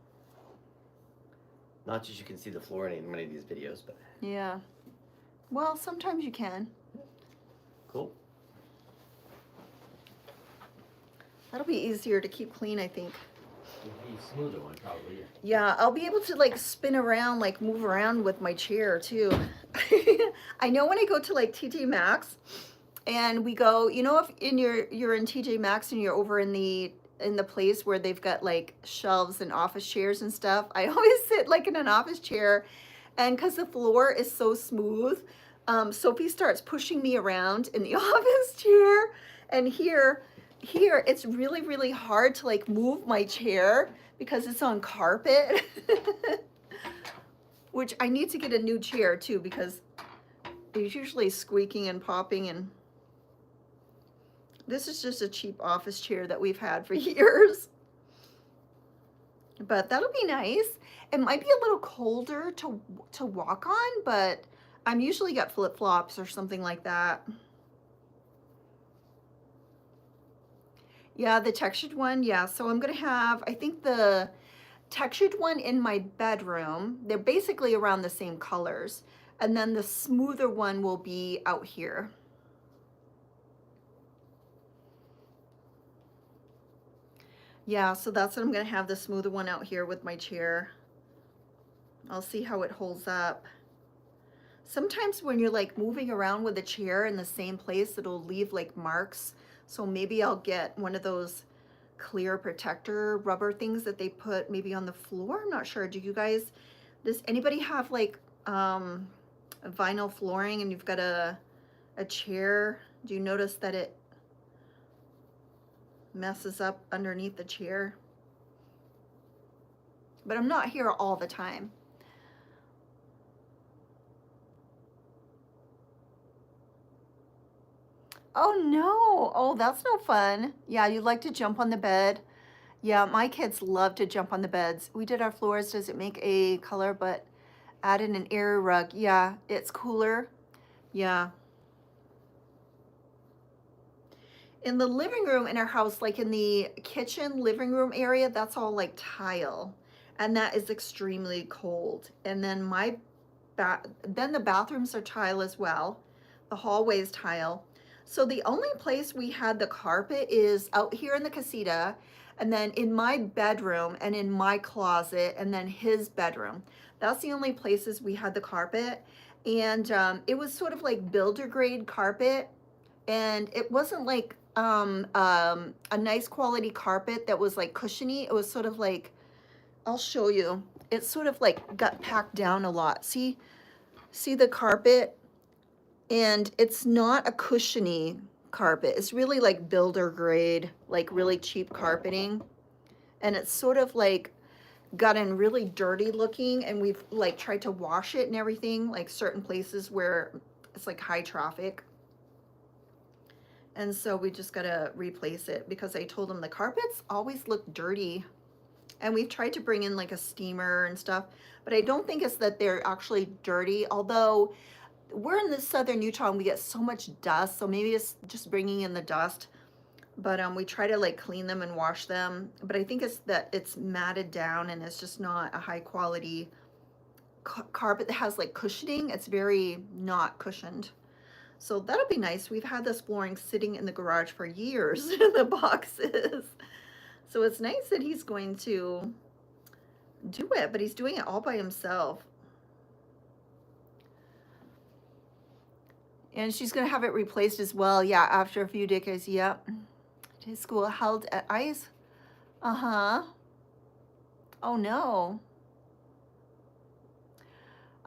Not that you can see the floor in many of these videos, but. Yeah. Well, sometimes you can. Cool. That'll be easier to keep clean, I think. The smoother one, probably. Yeah, I'll be able to like spin around, like move around with my chair too. I know when I go to like TJ Maxx and we go, you know, if you're in TJ Maxx and you're over in the place where they've got like shelves and office chairs and stuff, I always sit like in an office chair, and because the floor is so smooth, Sophie starts pushing me around in the office chair, and here it's really, really hard to like move my chair because it's on carpet. Which I need to get a new chair too, because it's usually squeaking and popping, and this is just a cheap office chair that we've had for years. But that'll be nice. It might be a little colder to walk on, but I'm usually got flip-flops or something like that. Yeah, the textured one, yeah. So I'm gonna have, I think the textured one in my bedroom. They're basically around the same colors. And then the smoother one will be out here. Yeah, so that's what I'm gonna have, the smoother one out here with my chair. I'll see how it holds up. Sometimes when you're like moving around with a chair in the same place, it'll leave like marks. So maybe I'll get one of those clear protector rubber things that they put maybe on the floor. I'm not sure. Does anybody have like vinyl flooring and you've got a chair? Do you notice that it messes up underneath the chair? But I'm not here all the time. Oh no, oh, that's no fun. Yeah, you like to jump on the bed. Yeah, my kids love to jump on the beds. We did our floors. Does it make a color? But added an air rug. Yeah, it's cooler. Yeah. In the living room in our house, like in the kitchen living room area, that's all like tile, and that is extremely cold. And then then the bathrooms are tile as well. The hallway's tile. So the only place we had the carpet is out here in the casita, and then in my bedroom and in my closet, and then his bedroom. That's the only places we had the carpet. And it was sort of like builder grade carpet, and it wasn't like a nice quality carpet that was like cushiony. It was sort of like, I'll show you. It's sort of like got packed down a lot. See the carpet? And it's not a cushiony carpet. It's really like builder grade, like really cheap carpeting. And it's sort of like gotten really dirty looking, and we've like tried to wash it and everything, like certain places where it's like high traffic. And so we just gotta replace it, because I told them the carpets always look dirty. And we've tried to bring in like a steamer and stuff, but I don't think it's that they're actually dirty, although we're in the southern Utah and we get so much dust, so maybe it's just bringing in the dust. But we try to like clean them and wash them, but I think it's that it's matted down and it's just not a high quality carpet that has like cushioning. It's very not cushioned. So that'll be nice. We've had this flooring sitting in the garage for years in the boxes. So it's nice that he's going to do it, but he's doing it all by himself. And she's going to have it replaced as well. Yeah, after a few decades. Yep. His school held at ice. Uh-huh. Oh, no.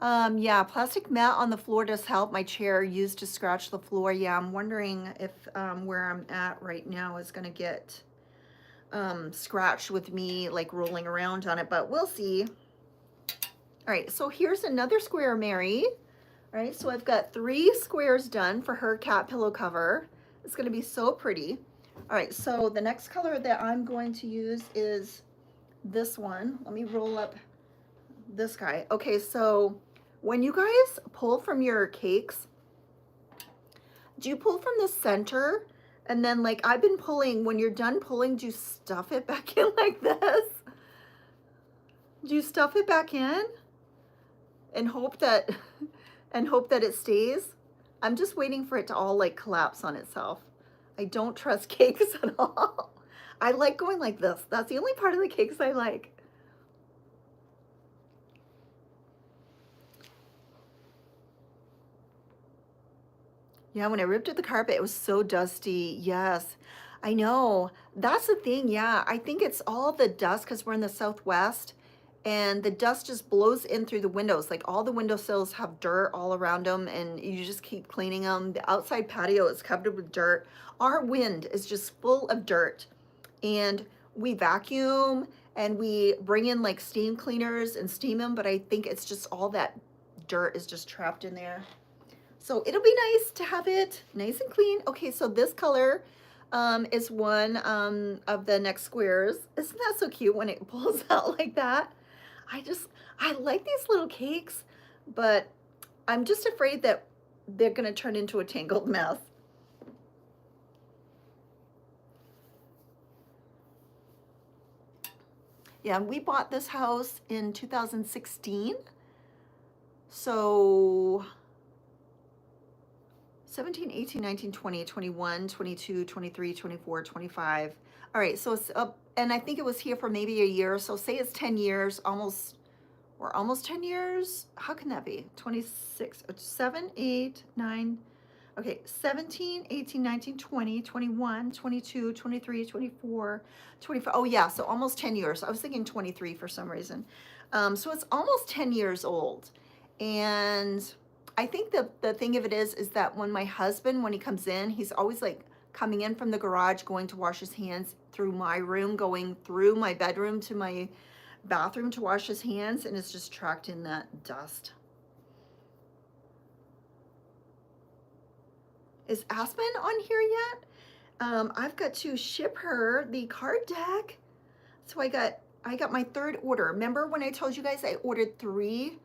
Yeah, plastic mat on the floor does help. My chair used to scratch the floor. Yeah, I'm wondering if where I'm at right now is going to get scratched with me like rolling around on it, but we'll see. All right, so here's another square, Mary. All right, so I've got 3 squares done for her cat pillow cover. It's going to be so pretty. All right, so the next color that I'm going to use is this one. Let me roll up this guy. Okay, so when you guys pull from your cakes, do you pull from the center? And then like I've been pulling, when you're done pulling, do you stuff it back in like this? Do you stuff it back in and hope that it stays? I'm just waiting for it to all like collapse on itself. I don't trust cakes at all. I like going like this. That's the only part of the cakes I like. Yeah, when I ripped at the carpet, it was so dusty. Yes, I know. That's the thing. Yeah, I think it's all the dust because we're in the Southwest and the dust just blows in through the windows. Like all the windowsills have dirt all around them and you just keep cleaning them. The outside patio is covered with dirt. Our wind is just full of dirt and we vacuum and we bring in like steam cleaners and steam them, but I think it's just all that dirt is just trapped in there. So it'll be nice to have it nice and clean. Okay, so this color is one of the next squares. Isn't that so cute when it pulls out like that? I like these little cakes, but I'm just afraid that they're gonna turn into a tangled mess. Yeah, we bought this house in 2016. So 17, 18, 19, 20, 21, 22, 23, 24, 25. All right, so it's up, and I think it was here for maybe a year. So say it's 10 years, almost, or almost 10 years. How can that be? 26, 7, 8, 9, okay, 17, 18, 19, 20, 21, 22, 23, 24, 25. Oh yeah, so almost 10 years. I was thinking 23 for some reason. So it's almost 10 years old. And I think the thing of it is that when my husband, when he comes in, he's always like coming in from the garage, going to wash his hands through my room, going through my bedroom to my bathroom to wash his hands, and it's just tracked in that dust. Is Aspen on here yet? I've got to ship her the card deck. So I got my 3rd order. Remember when I told you guys I ordered 3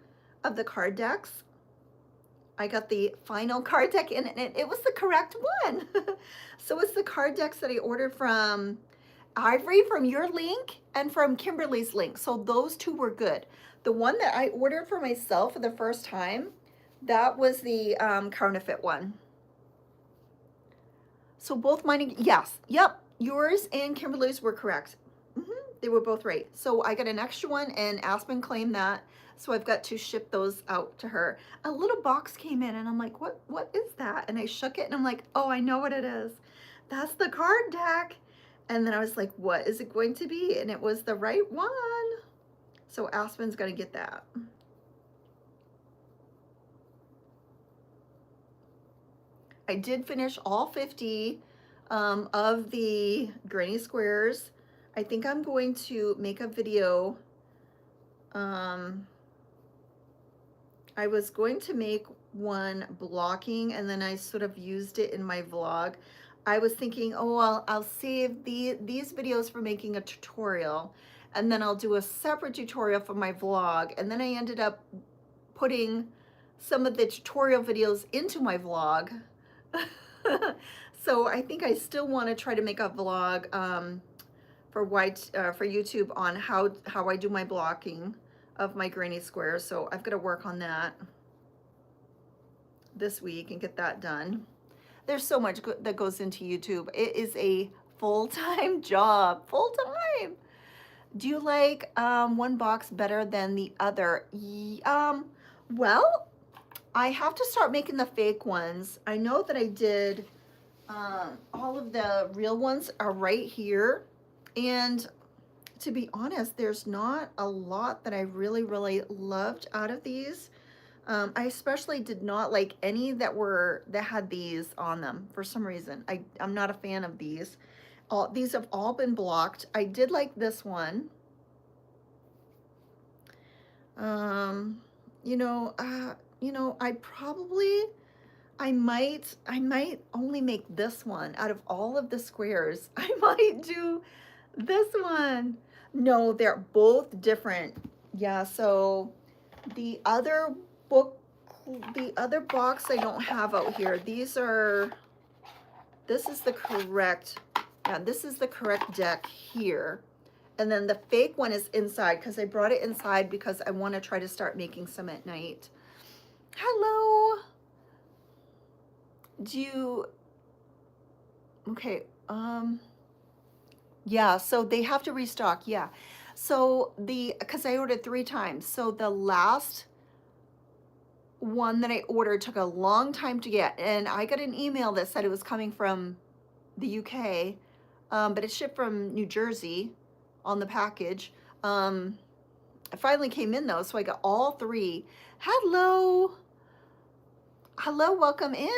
of the card decks? I got the final card deck in and it was the correct one. So it's the card decks that I ordered from Ivory, from your link, and from Kimberly's link. So those 2 were good. The one that I ordered for myself for the first time, that was the counterfeit one. So both mine, yes, yep, yours and Kimberly's were correct. They were both right. So I got an extra one and Aspen claimed that. So I've got to ship those out to her. A little box came in and I'm like, what is that? And I shook it and I'm like, oh, I know what it is. That's the card deck. And then I was like, what is it going to be? And it was the right one. So Aspen's gonna get that. I did finish all 50 of the granny squares. I think I'm going to make a video. I was going to make one blocking and then I sort of used it in my vlog. I was thinking, oh, I'll save these videos for making a tutorial and then I'll do a separate tutorial for my vlog. And then I ended up putting some of the tutorial videos into my vlog. So I think I still want to try to make a vlog for YouTube on how I do my blocking of my granny squares, so I've got to work on that this week and get that done. There's so much that goes into YouTube. It is a full-time job, full-time. Do you like one box better than the other? Well, I have to start making the fake ones. I know that I did, all of the real ones are right here. And to be honest, there's not a lot that I really, really loved out of these. I especially did not like any that had these on them for some reason. I'm not a fan of these. These have all been blocked. I did like this one. You know, I might only make this one out of all of the squares. I might do this one. No, they're both different. Yeah, so the other box I don't have out here. This is the correct, yeah, this is the correct deck here. And then the fake one is inside because I brought it inside because I want to try to start making some at night. Hello. Okay, yeah, so they have to restock, yeah. So because I ordered 3 times, so the last one that I ordered took a long time to get, and I got an email that said it was coming from the UK, but it shipped from New Jersey on the package. It finally came in though, so I got all 3. Hello, welcome in.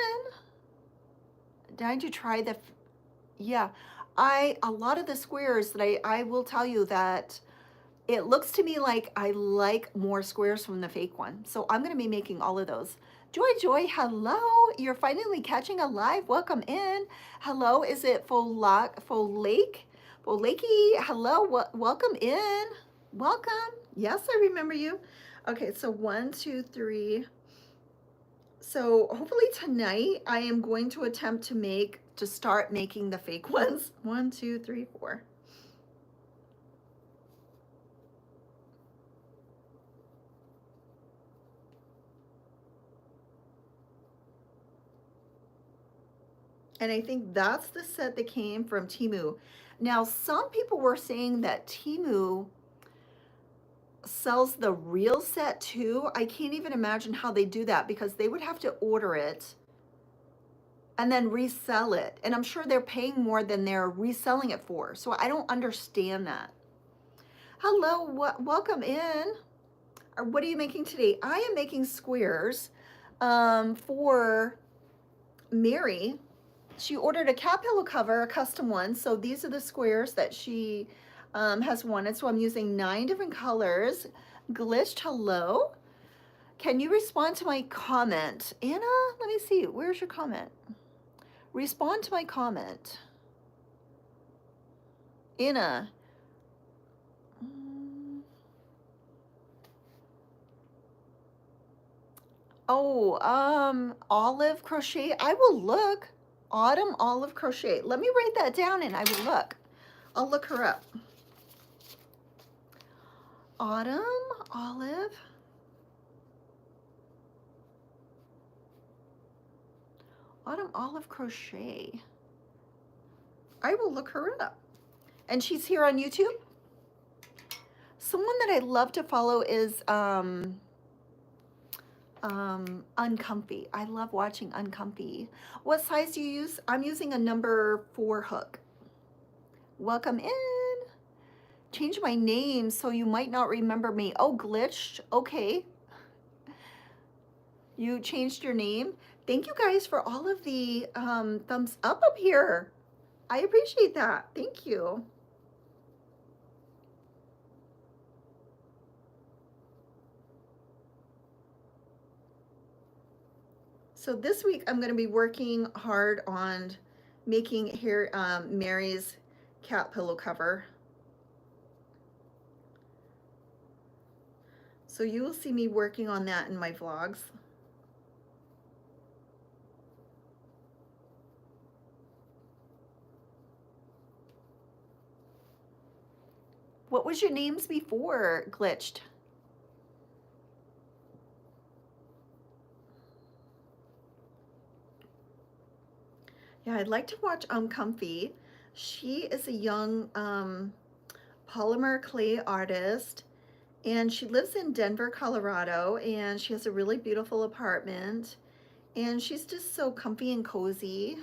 Did you try the, yeah, a lot of the squares that I will tell you that it looks to me like I like more squares from the fake one. So I'm going to be making all of those. Joy, hello. You're finally catching a live. Welcome in. Hello, is it Folakey? Hello, welcome in. Welcome. Yes, I remember you. Okay, so 1, 2, 3. So hopefully tonight I am going to attempt to start making the fake ones. 1, 2, 3, 4. And I think that's the set that came from Temu. Now, some people were saying that Temu sells the real set too. I can't even imagine how they do that because they would have to order it and then resell it. And I'm sure they're paying more than they're reselling it for. So I don't understand that. Hello, welcome in. What are you making today? I am making squares for Mary. She ordered a cat pillow cover, a custom one. So these are the squares that she has wanted. So I'm using 9 different colors. Glitched, hello. Can you respond to my comment? Anna, let me see. Where's your comment? Respond to my comment. Anna. Oh, Olive Crochet. I will look. Autumn Olive Crochet. Let me write that down and I will look. I'll look her up. Autumn Olive. Autumn Olive Crochet. I will look her up. And she's here on YouTube. Someone that I love to follow is Uncomfy. I love watching Uncomfy. What size do you use? I'm using a number 4 hook. Welcome in. Change my name so you might not remember me. Oh, glitched. Okay. You changed your name. Thank you guys for all of the thumbs up here. I appreciate that. Thank you. So this week I'm going to be working hard on making here Mary's cat pillow cover. So you will see me working on that in my vlogs. What was your names before, Glitched? Yeah, I'd like to watch Comfy. She is a young polymer clay artist, and she lives in Denver, Colorado, and she has a really beautiful apartment. And she's just so comfy and cozy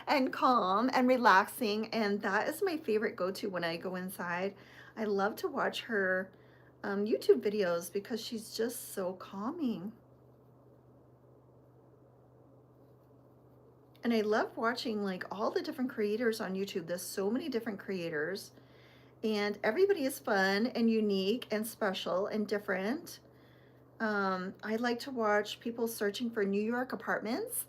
and calm and relaxing. And that is my favorite go-to when I go inside. I love to watch her YouTube videos because she's just so calming. And I love watching like all the different creators on YouTube. There's so many different creators, and everybody is fun and unique and special and different. I like to watch people searching for New York apartments.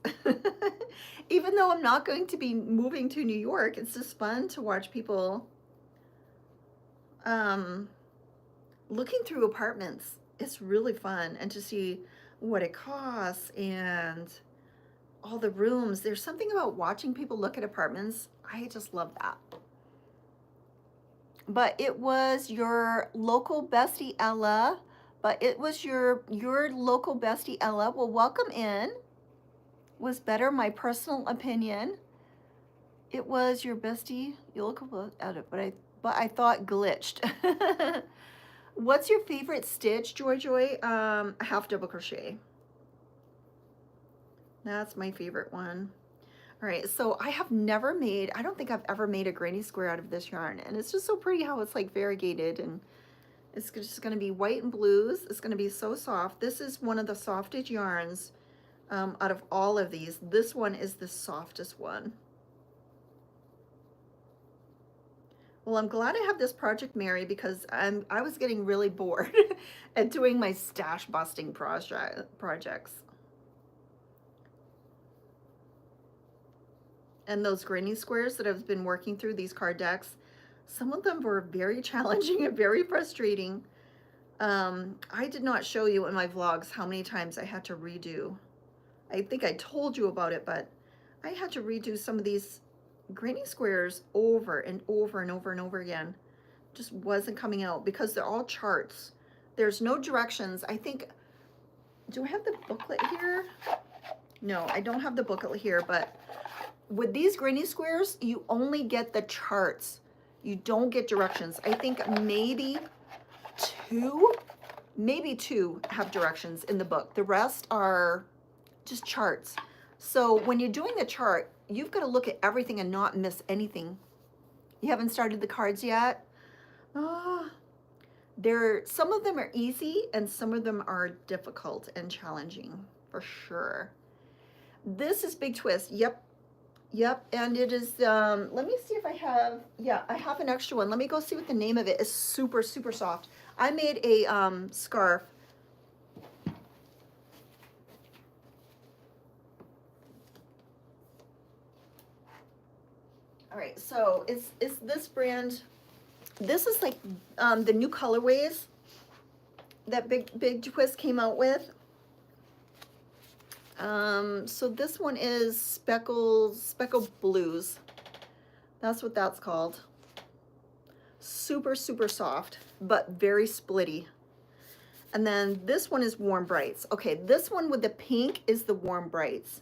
Even though I'm not going to be moving to New York, it's just fun to watch people um, looking through apartments. It's really fun, and to see what it costs and all the rooms. There's something about watching people look at apartments. I just love that. But it was your local bestie Ella. But it was your local bestie Ella. Well, welcome in. Was better, my personal opinion. It was your bestie. You look at it, but I thought glitched. What's your favorite stitch, Joy? Half double crochet. That's my favorite one. All right, so I have never made, I don't think I've ever made a granny square out of this yarn, and it's just so pretty how it's like variegated, and it's just gonna be white and blues. It's gonna be so soft. This is one of the softest yarns out of all of these. This one is the softest one. Well, I'm glad I have this project, Mary, because I was getting really bored at doing my stash busting projects. And those granny squares that I've been working through, these card decks, some of them were very challenging and very frustrating. I did not show you in my vlogs how many times I had to redo. I think I told you about it, but I had to redo some of these granny squares over and over and over and over again. Just wasn't coming out because they're all charts. There's no directions. I think, do I have the booklet here? No, I don't have the booklet here, but with these granny squares, you only get the charts. You don't get directions. I think maybe two have directions in the book. The rest are just charts. So when you're doing the chart, you've got to look at everything and not miss anything. You haven't started the cards yet? Some of them are easy and some of them are difficult and challenging for sure. This is Big Twist. Yep, and it is, let me see if I have, yeah, I have an extra one. Let me go see what the name of it is. Super, super soft. I made a scarf. All right, so it's this brand. This is like the new colorways that Big Twist came out with. So this one is speckled blues. That's what that's called. Super, super soft, but very splitty. And then this one is Warm Brights. Okay, this one with the pink is the Warm Brights.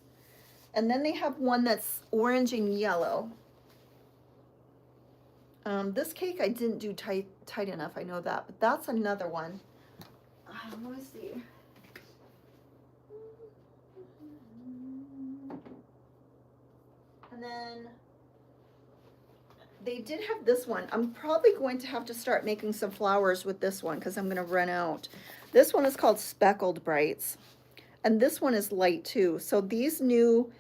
And then they have one that's orange and yellow. This cake I didn't do tight enough, I know that, but that's another one. Let me see. And then they did have this one. I'm probably going to have to start making some flowers with this one because I'm going to run out. This one is called Speckled Brights. And this one is light too. So these new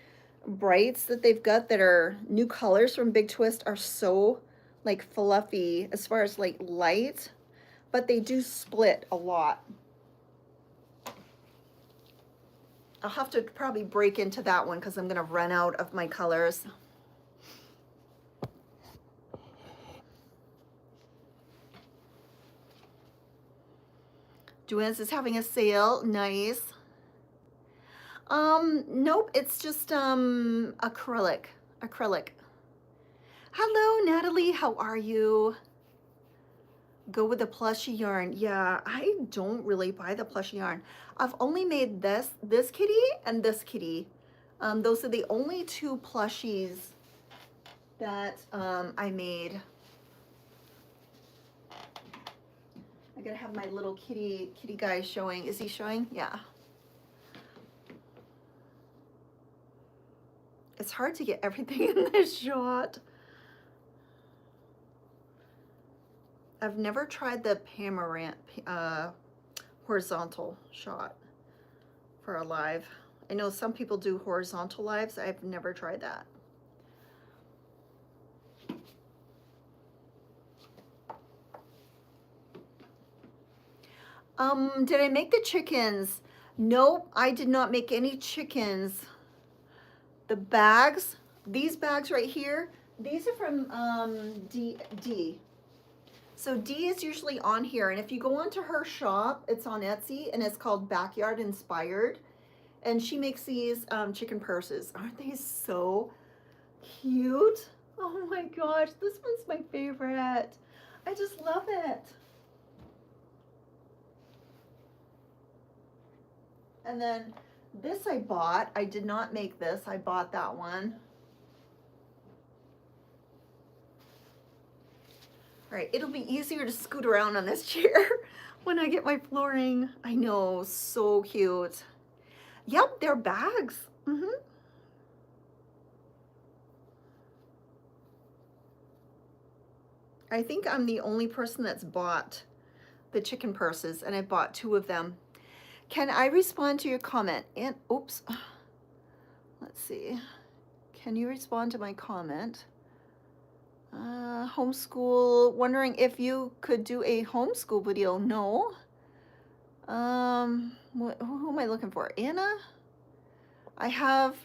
brights that they've got that are new colors from Big Twist are so like fluffy as far as like light, but they do split a lot. I'll have to probably break into that one because I'm going to run out of my colors. Joanne's is having a sale. Nice. Nope, it's just acrylic. Hello, Natalie. How are you? Go with the plushy yarn. Yeah, I don't really buy the plushy yarn. I've only made this kitty and this kitty. Those are the only two plushies that I made. I gotta have my little kitty guy showing. Is he showing? Yeah. It's hard to get everything in this shot. I've never tried the horizontal shot for a live. I know some people do horizontal lives. I've never tried that. Did I make the chickens? Nope, I did not make any chickens. The bags, these bags right here, these are from D. So D is usually on here, and if you go onto her shop, it's on Etsy, and it's called Backyard Inspired, and she makes these chicken purses. Aren't they so cute? Oh my gosh, this one's my favorite. I just love it. And then this I bought. I did not make this. I bought that one. All right, it'll be easier to scoot around on this chair when I get my flooring. I know, so cute. Yep, they're bags. I think I'm the only person that's bought the chicken purses, and I bought 2 of them. Can I respond to your comment? And oops, let's see. Can you respond to my comment? Homeschool, wondering if you could do a homeschool video. No. Who am I looking for? Anna? I have.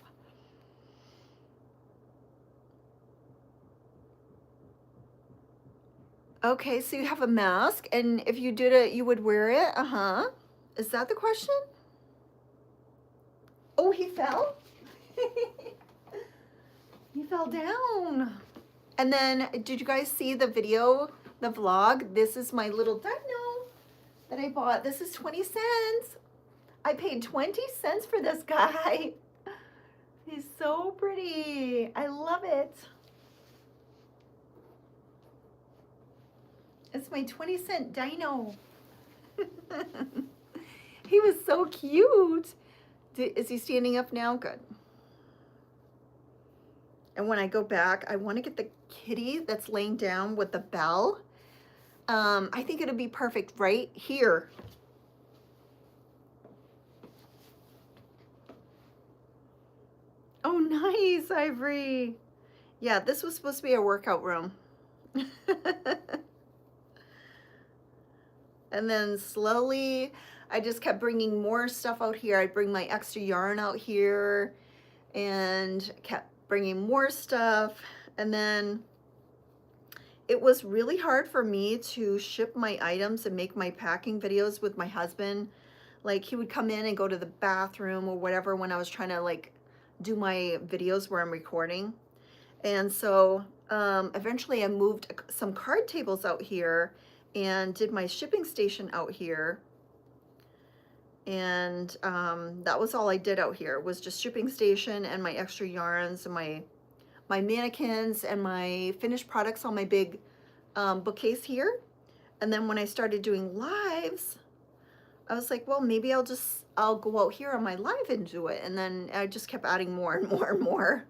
Okay, so you have a mask, and if you did it, you would wear it? Uh-huh. Is that the question? Oh, he fell? He fell down. And then, did you guys see the video, the vlog? This is my little dino that I bought. This is 20 cents. I paid 20 cents for this guy. He's so pretty. I love it. It's my 20-cent dino. He was so cute. Is he standing up now? Good. And when I go back, I want to get the kitty that's laying down with the bell. I think it'll be perfect right here. Oh, nice, Ivory. Yeah, this was supposed to be a workout room. And then slowly, I just kept bringing more stuff out here. I'd bring my extra yarn out here and kept bringing more stuff. And then it was really hard for me to ship my items and make my packing videos with my husband. Like, he would come in and go to the bathroom or whatever when I was trying to like do my videos where I'm recording. And so eventually I moved some card tables out here and did my shipping station out here. And that was all I did out here, was just shipping station and my extra yarns and my mannequins and my finished products on my big bookcase here. And then when I started doing lives, I was like, well, maybe I'll go out here on my live and do it. And then I just kept adding more and more and more.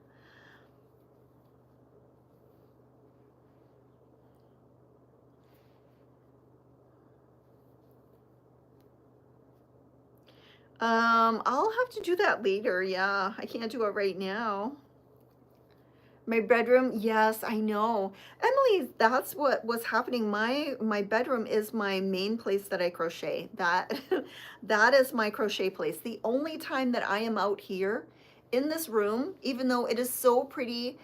I'll have to do that later. Yeah, I can't do it right now. My bedroom, yes, I know. Emily, that's what was happening. My bedroom is my main place that I crochet. That that is my crochet place. The only time that I am out here in this room, even though it is so pretty,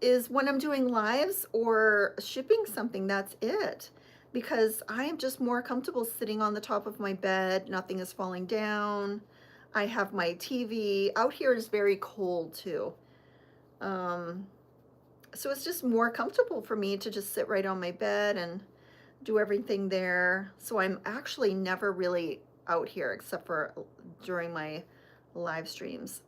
is when I'm doing lives or shipping something. That's it. Because I am just more comfortable sitting on the top of my bed. Nothing is falling down. I have my TV. Out here is very cold too. So it's just more comfortable for me to just sit right on my bed and do everything there. So I'm actually never really out here except for during my live streams.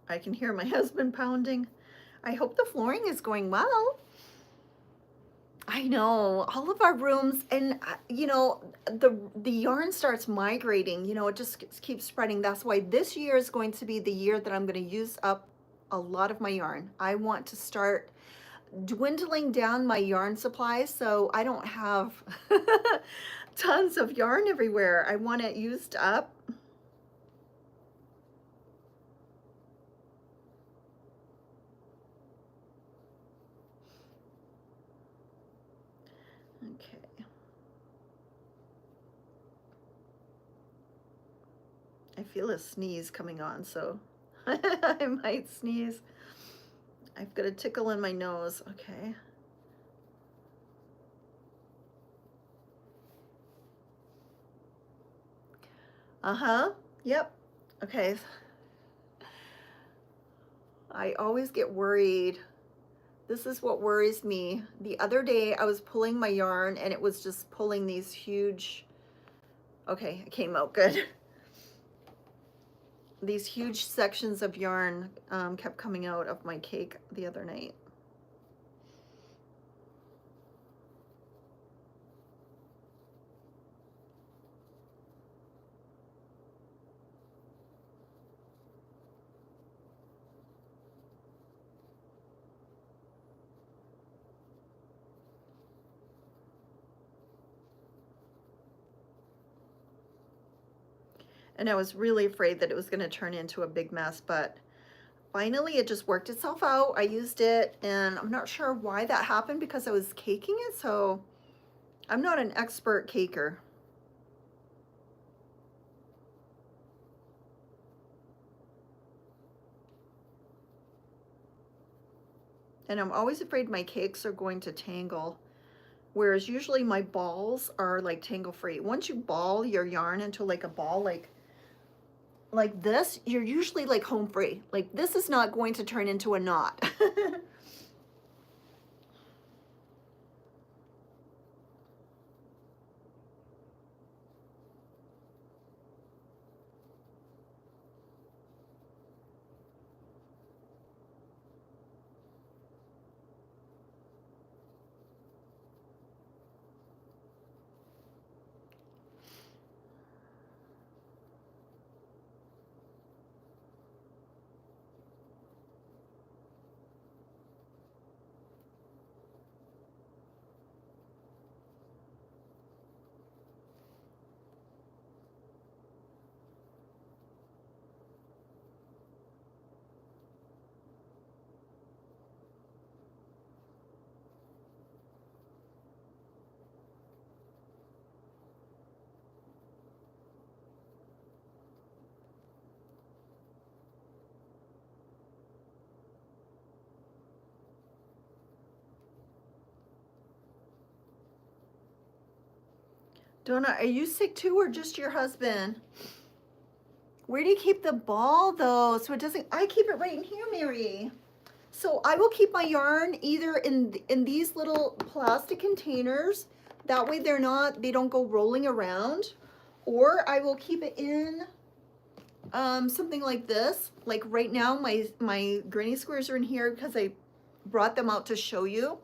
I can hear my husband pounding. I hope the flooring is going well. I know, all of our rooms, and you know, the yarn starts migrating, you know, it just keeps spreading. That's why this year is going to be the year that I'm going to use up a lot of my yarn. I want to start dwindling down my yarn supply so I don't have tons of yarn everywhere. I want it used up. Okay. I feel a sneeze coming on, so I might sneeze. I've got a tickle in my nose. Okay. Uh-huh. Yep. Okay. I always get worried. This is what worries me. The other day I was pulling my yarn and it was just pulling these huge, okay, it came out good. These huge sections of yarn kept coming out of my cake the other night. And I was really afraid that it was going to turn into a big mess, but finally it just worked itself out. I used it, and I'm not sure why that happened because I was caking it, so I'm not an expert caker. And I'm always afraid my cakes are going to tangle, whereas usually my balls are like tangle free. Once you ball your yarn into like a ball like this, you're usually like home free. Like this is not going to turn into a knot. Donna, are you sick too, or just your husband? Where do you keep the ball though? So it doesn't, I keep it right in here, Mary. So I will keep my yarn either in these little plastic containers. That way they don't go rolling around. Or I will keep it in something like this. Like right now, my granny squares are in here because I brought them out to show you.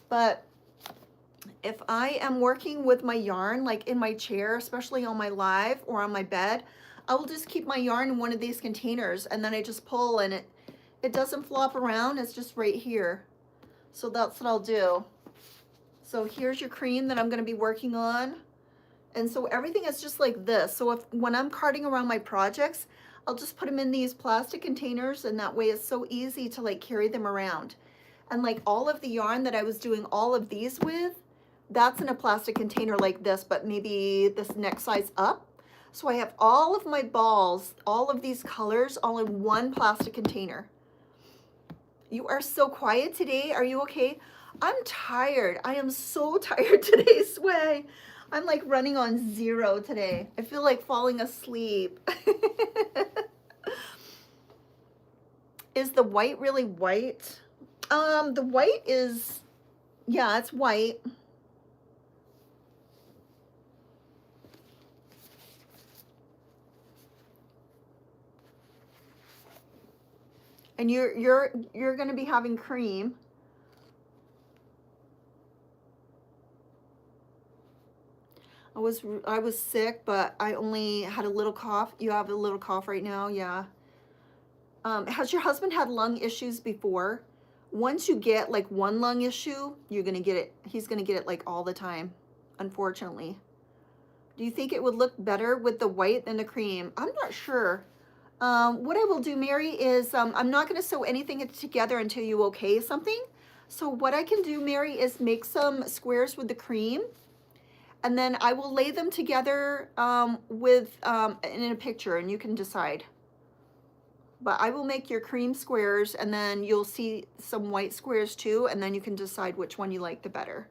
But if I am working with my yarn, like in my chair, especially on my live or on my bed, I will just keep my yarn in one of these containers, and then I just pull, and it doesn't flop around. It's just right here. So that's what I'll do. So here's your cream that I'm going to be working on. And so everything is just like this. So when I'm carting around my projects, I'll just put them in these plastic containers, and that way it's so easy to like carry them around. And like all of the yarn that I was doing all of these with, that's in a plastic container like this, but maybe this next size up. So I have all of my balls, all of these colors, all in one plastic container. You are so quiet today. Are you okay? I'm tired. I am so tired today, Sway. I'm like running on 0 today. I feel like falling asleep. Is the white really white? The white is, yeah, it's white. And you're going to be having cream. I was sick, but I only had a little cough. You have a little cough right now, yeah. Has your husband had lung issues before? Once you get like one lung issue, you're gonna get it. He's gonna get it like all the time, unfortunately. Do you think it would look better with the white than the cream? I'm not sure. What I will do, Mary, is I'm not gonna sew anything together until you okay something. So what I can do, Mary, is make some squares with the cream, and then I will lay them together in a picture, and you can decide. But I will make your cream squares, and then you'll see some white squares too, and then you can decide which one you like the better.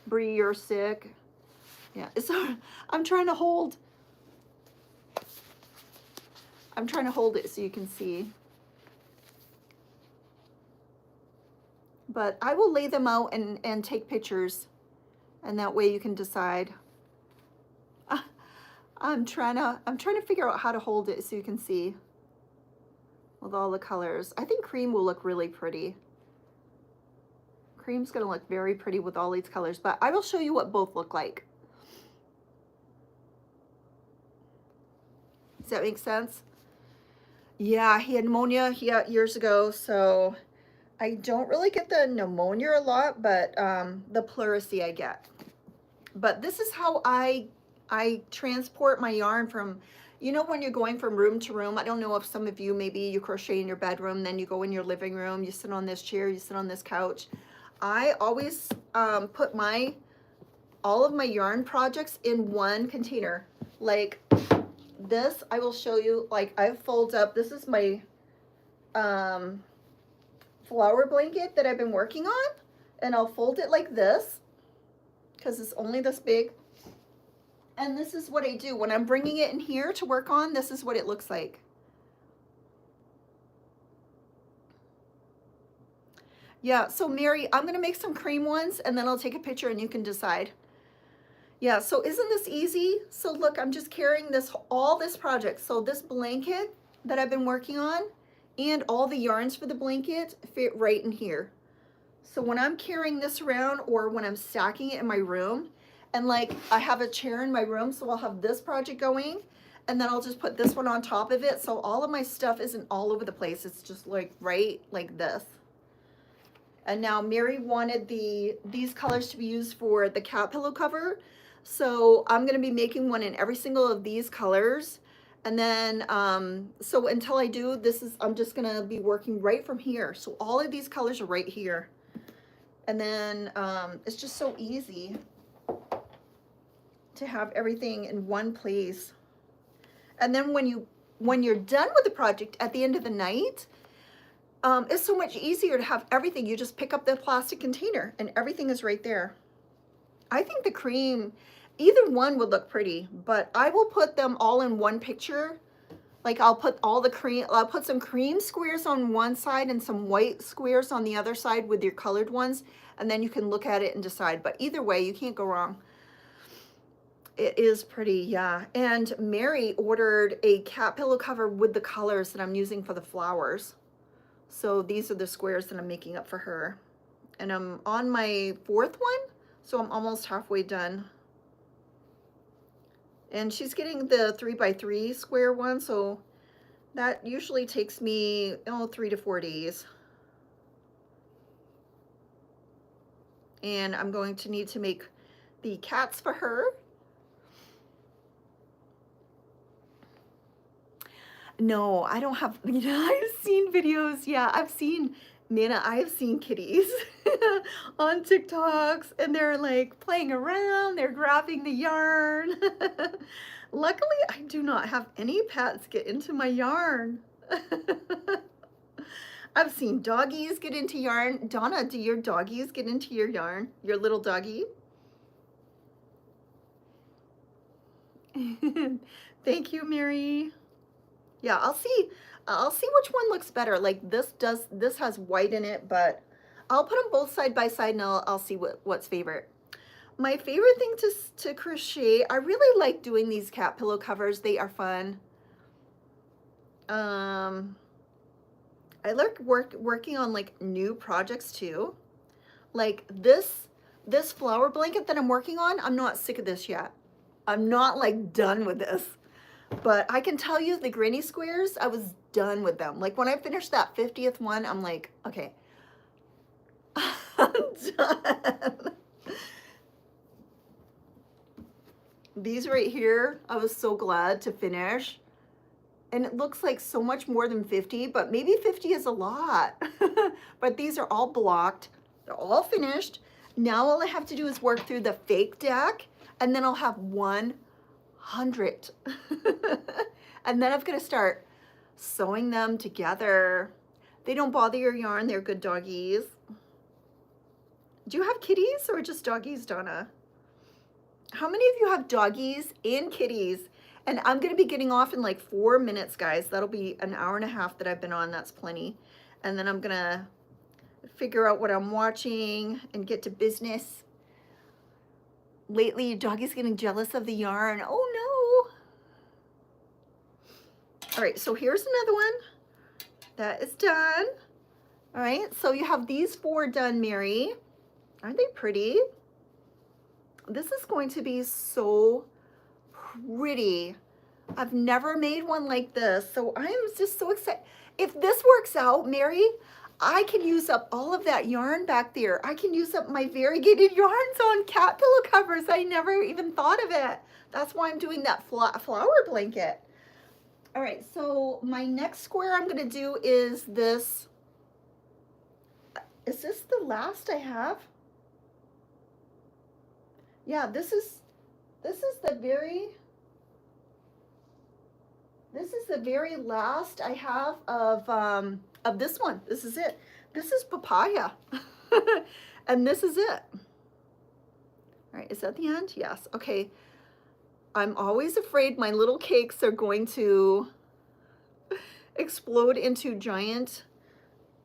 Bree, you're sick. Yeah, so I'm trying to hold it so you can see. But I will lay them out and take pictures, and that way you can decide. I'm trying to figure out how to hold it so you can see with all the colors. I think cream will look really pretty. Cream's gonna look very pretty with all these colors, but I will show you what both look like. Does that make sense? Yeah, he had pneumonia years ago, so I don't really get the pneumonia a lot, but the pleurisy I get. But this is how I transport my yarn from, you know, when you're going from room to room. I don't know if some of you, maybe you crochet in your bedroom, then you go in your living room, you sit on this chair, you sit on this couch. I always put all of my yarn projects in one container. Like this, I will show you, like I fold up, this is my flower blanket that I've been working on, and I'll fold it like this because it's only this big. And this is what I do when I'm bringing it in here to work on. This is what it looks like. Yeah, so Mary, I'm gonna make some cream ones, and then I'll take a picture and you can decide. Yeah, so isn't this easy? So look, I'm just carrying all this project. So this blanket that I've been working on and all the yarns for the blanket fit right in here. So when I'm carrying this around, or when I'm stacking it in my room, and like I have a chair in my room, so I'll have this project going, and then I'll just put this one on top of it. So all of my stuff isn't all over the place. It's just like right like this. And now Mary wanted these colors to be used for the cat pillow cover. So I'm gonna be making one in every single of these colors. And then, so until I do, I'm just gonna be working right from here. So all of these colors are right here. And then it's just so easy to have everything in one place. And then when you're done with the project at the end of the night, it's so much easier to have everything. You just pick up the plastic container and everything is right there. I think the cream, either one would look pretty, but I will put them all in one picture. Like I'll put some cream squares on one side and some white squares on the other side with your colored ones, and then you can look at it and decide. But either way, you can't go wrong. It is pretty, yeah. And Mary ordered a cat pillow cover with the colors that I'm using for the flowers. So these are the squares that I'm making up for her. And I'm on my 4th one, so I'm almost halfway done. And she's getting the 3x3 square one, so that usually takes me 3 to 4 days. And I'm going to need to make the cats for her. No, I don't have, I've seen videos. Yeah, I've seen kitties on TikToks, and they're like playing around, they're grabbing the yarn. Luckily, I do not have any pets get into my yarn. I've seen doggies get into yarn. Donna, do your doggies get into your yarn? Your little doggie? Thank you, Mary. Yeah, I'll see which one looks better. Like this has white in it, but I'll put them both side by side and I'll see what's favorite. My favorite thing to crochet, I really like doing these cat pillow covers. They are fun. I like working on like new projects too. Like this flower blanket that I'm working on, I'm not sick of this yet. I'm not like done with this. But I can tell you the granny squares, I was done with them. Like when I finished that 50th one, I'm like, okay, I'm done. These right here, I was so glad to finish. And it looks like so much more than 50, but maybe 50 is a lot. But these are all blocked. They're all finished. Now all I have to do is work through the fake deck, and then I'll have 100. And then I'm gonna start sewing them together. They don't bother your yarn, they're good doggies. Do you have kitties or just doggies, Donna? How many of you have doggies and kitties? And I'm gonna be getting off in like 4 minutes, guys. That'll be an hour and a half that I've been on, that's plenty. And then I'm gonna figure out what I'm watching and get to business. Lately, your doggy's getting jealous of the yarn. Oh no. All right, so here's another one. That is done. All right, so you have these 4 done, Mary. Aren't they pretty? This is going to be so pretty. I've never made one like this, so I am just so excited. If this works out, Mary, I can use up all of that yarn back there. I can use up my variegated yarns on cat pillow covers. I never even thought of it. That's why I'm doing that flower blanket. All right, so my next square I'm gonna do is this. Is this the last I have? Yeah, this is the very last I have of this one. This is it. This is papaya. And this is it. All right, is that the end? Yes. Okay. I'm always afraid my little cakes are going to explode into giant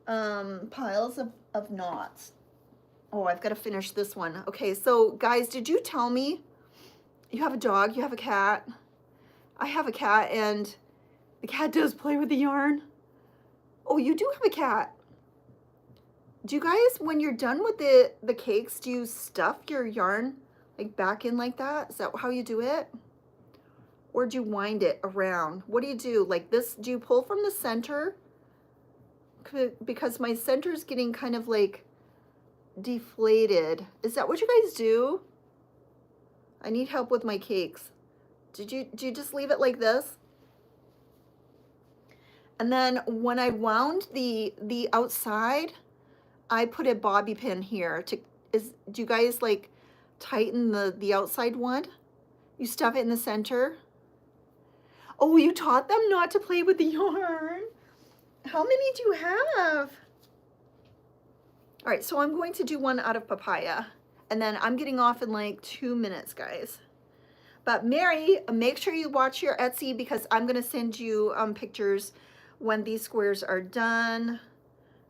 piles of knots. Oh, I've got to finish this one. Okay, so guys, did you tell me you have a dog, you have a cat? I have a cat, and the cat does play with the yarn. Oh, you do have a cat. Do you guys, when you're done with the cakes, do you stuff your yarn like back in like that? Is that how you do it? Or do you wind it around? What do you do? Like this, do you pull from the center? Because my center is getting kind of like deflated. Is that what you guys do? I need help with my cakes. Do you just leave it like this? And then when I wound the outside, I put a bobby pin here to do you guys like tighten the outside one? You stuff it in the center. Oh, you taught them not to play with the yarn. How many do you have? All right, so I'm going to do one out of papaya, and then I'm getting off in like 2 minutes, guys. But Mary, make sure you watch your Etsy, because I'm gonna send you pictures when these squares are done,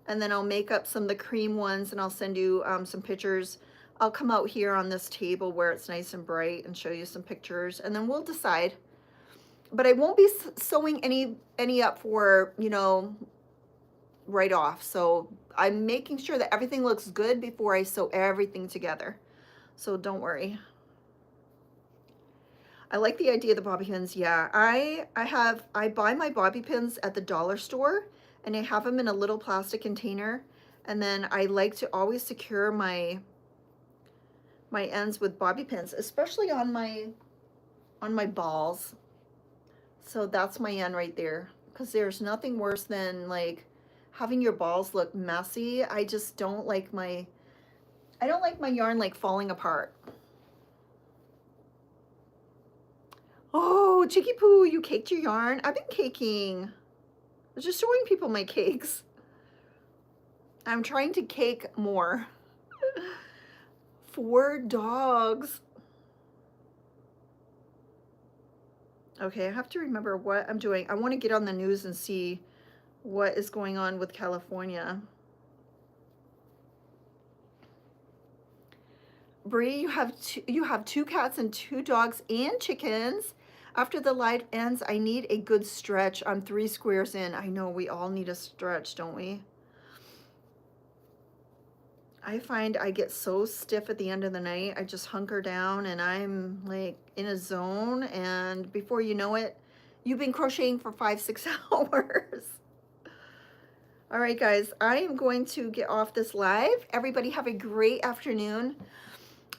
and then I'll make up some of the cream ones, and I'll send you some pictures. I'll come out here on this table where it's nice and bright and show you some pictures, and then we'll decide. But I won't be sewing any up for, you know, right off. So I'm making sure that everything looks good before I sew everything together. So don't worry. I like the idea of the bobby pins. Yeah, I buy my bobby pins at the dollar store, and I have them in a little plastic container. And then I like to always secure my ends with bobby pins, especially on my balls. So that's my end right there, because there's nothing worse than like having your balls look messy. I just don't like my yarn like falling apart. Oh, Chicky Poo, you caked your yarn? I've been caking. I was just showing people my cakes. I'm trying to cake more. 4 dogs. Okay, I have to remember what I'm doing. I want to get on the news and see what is going on with California. Bree, you have 2 cats and 2 dogs and chickens. After the live ends, I need a good stretch. I'm 3 squares in. I know we all need a stretch, don't we? I find I get so stiff at the end of the night. I just hunker down and I'm like in a zone. And before you know it, you've been crocheting for 5-6 hours. All right, guys, I am going to get off this live. Everybody have a great afternoon.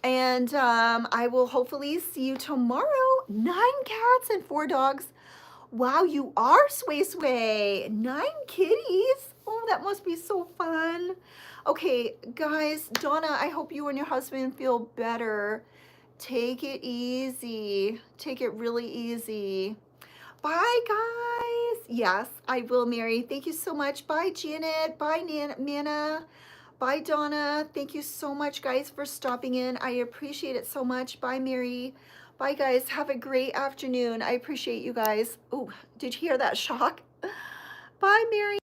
And I will hopefully see you tomorrow. 9 cats and 4 dogs. Wow, you are Sway Sway. 9 kitties. Oh, that must be so fun. Okay, guys, Donna, I hope you and your husband feel better. Take it easy. Take it really easy. Bye, guys. Yes, I will, Mary. Thank you so much. Bye, Janet. Bye, Nana. Bye, Donna. Thank you so much, guys, for stopping in. I appreciate it so much. Bye, Mary. Bye, guys. Have a great afternoon. I appreciate you guys. Oh, did you hear that shock? Bye, Mary.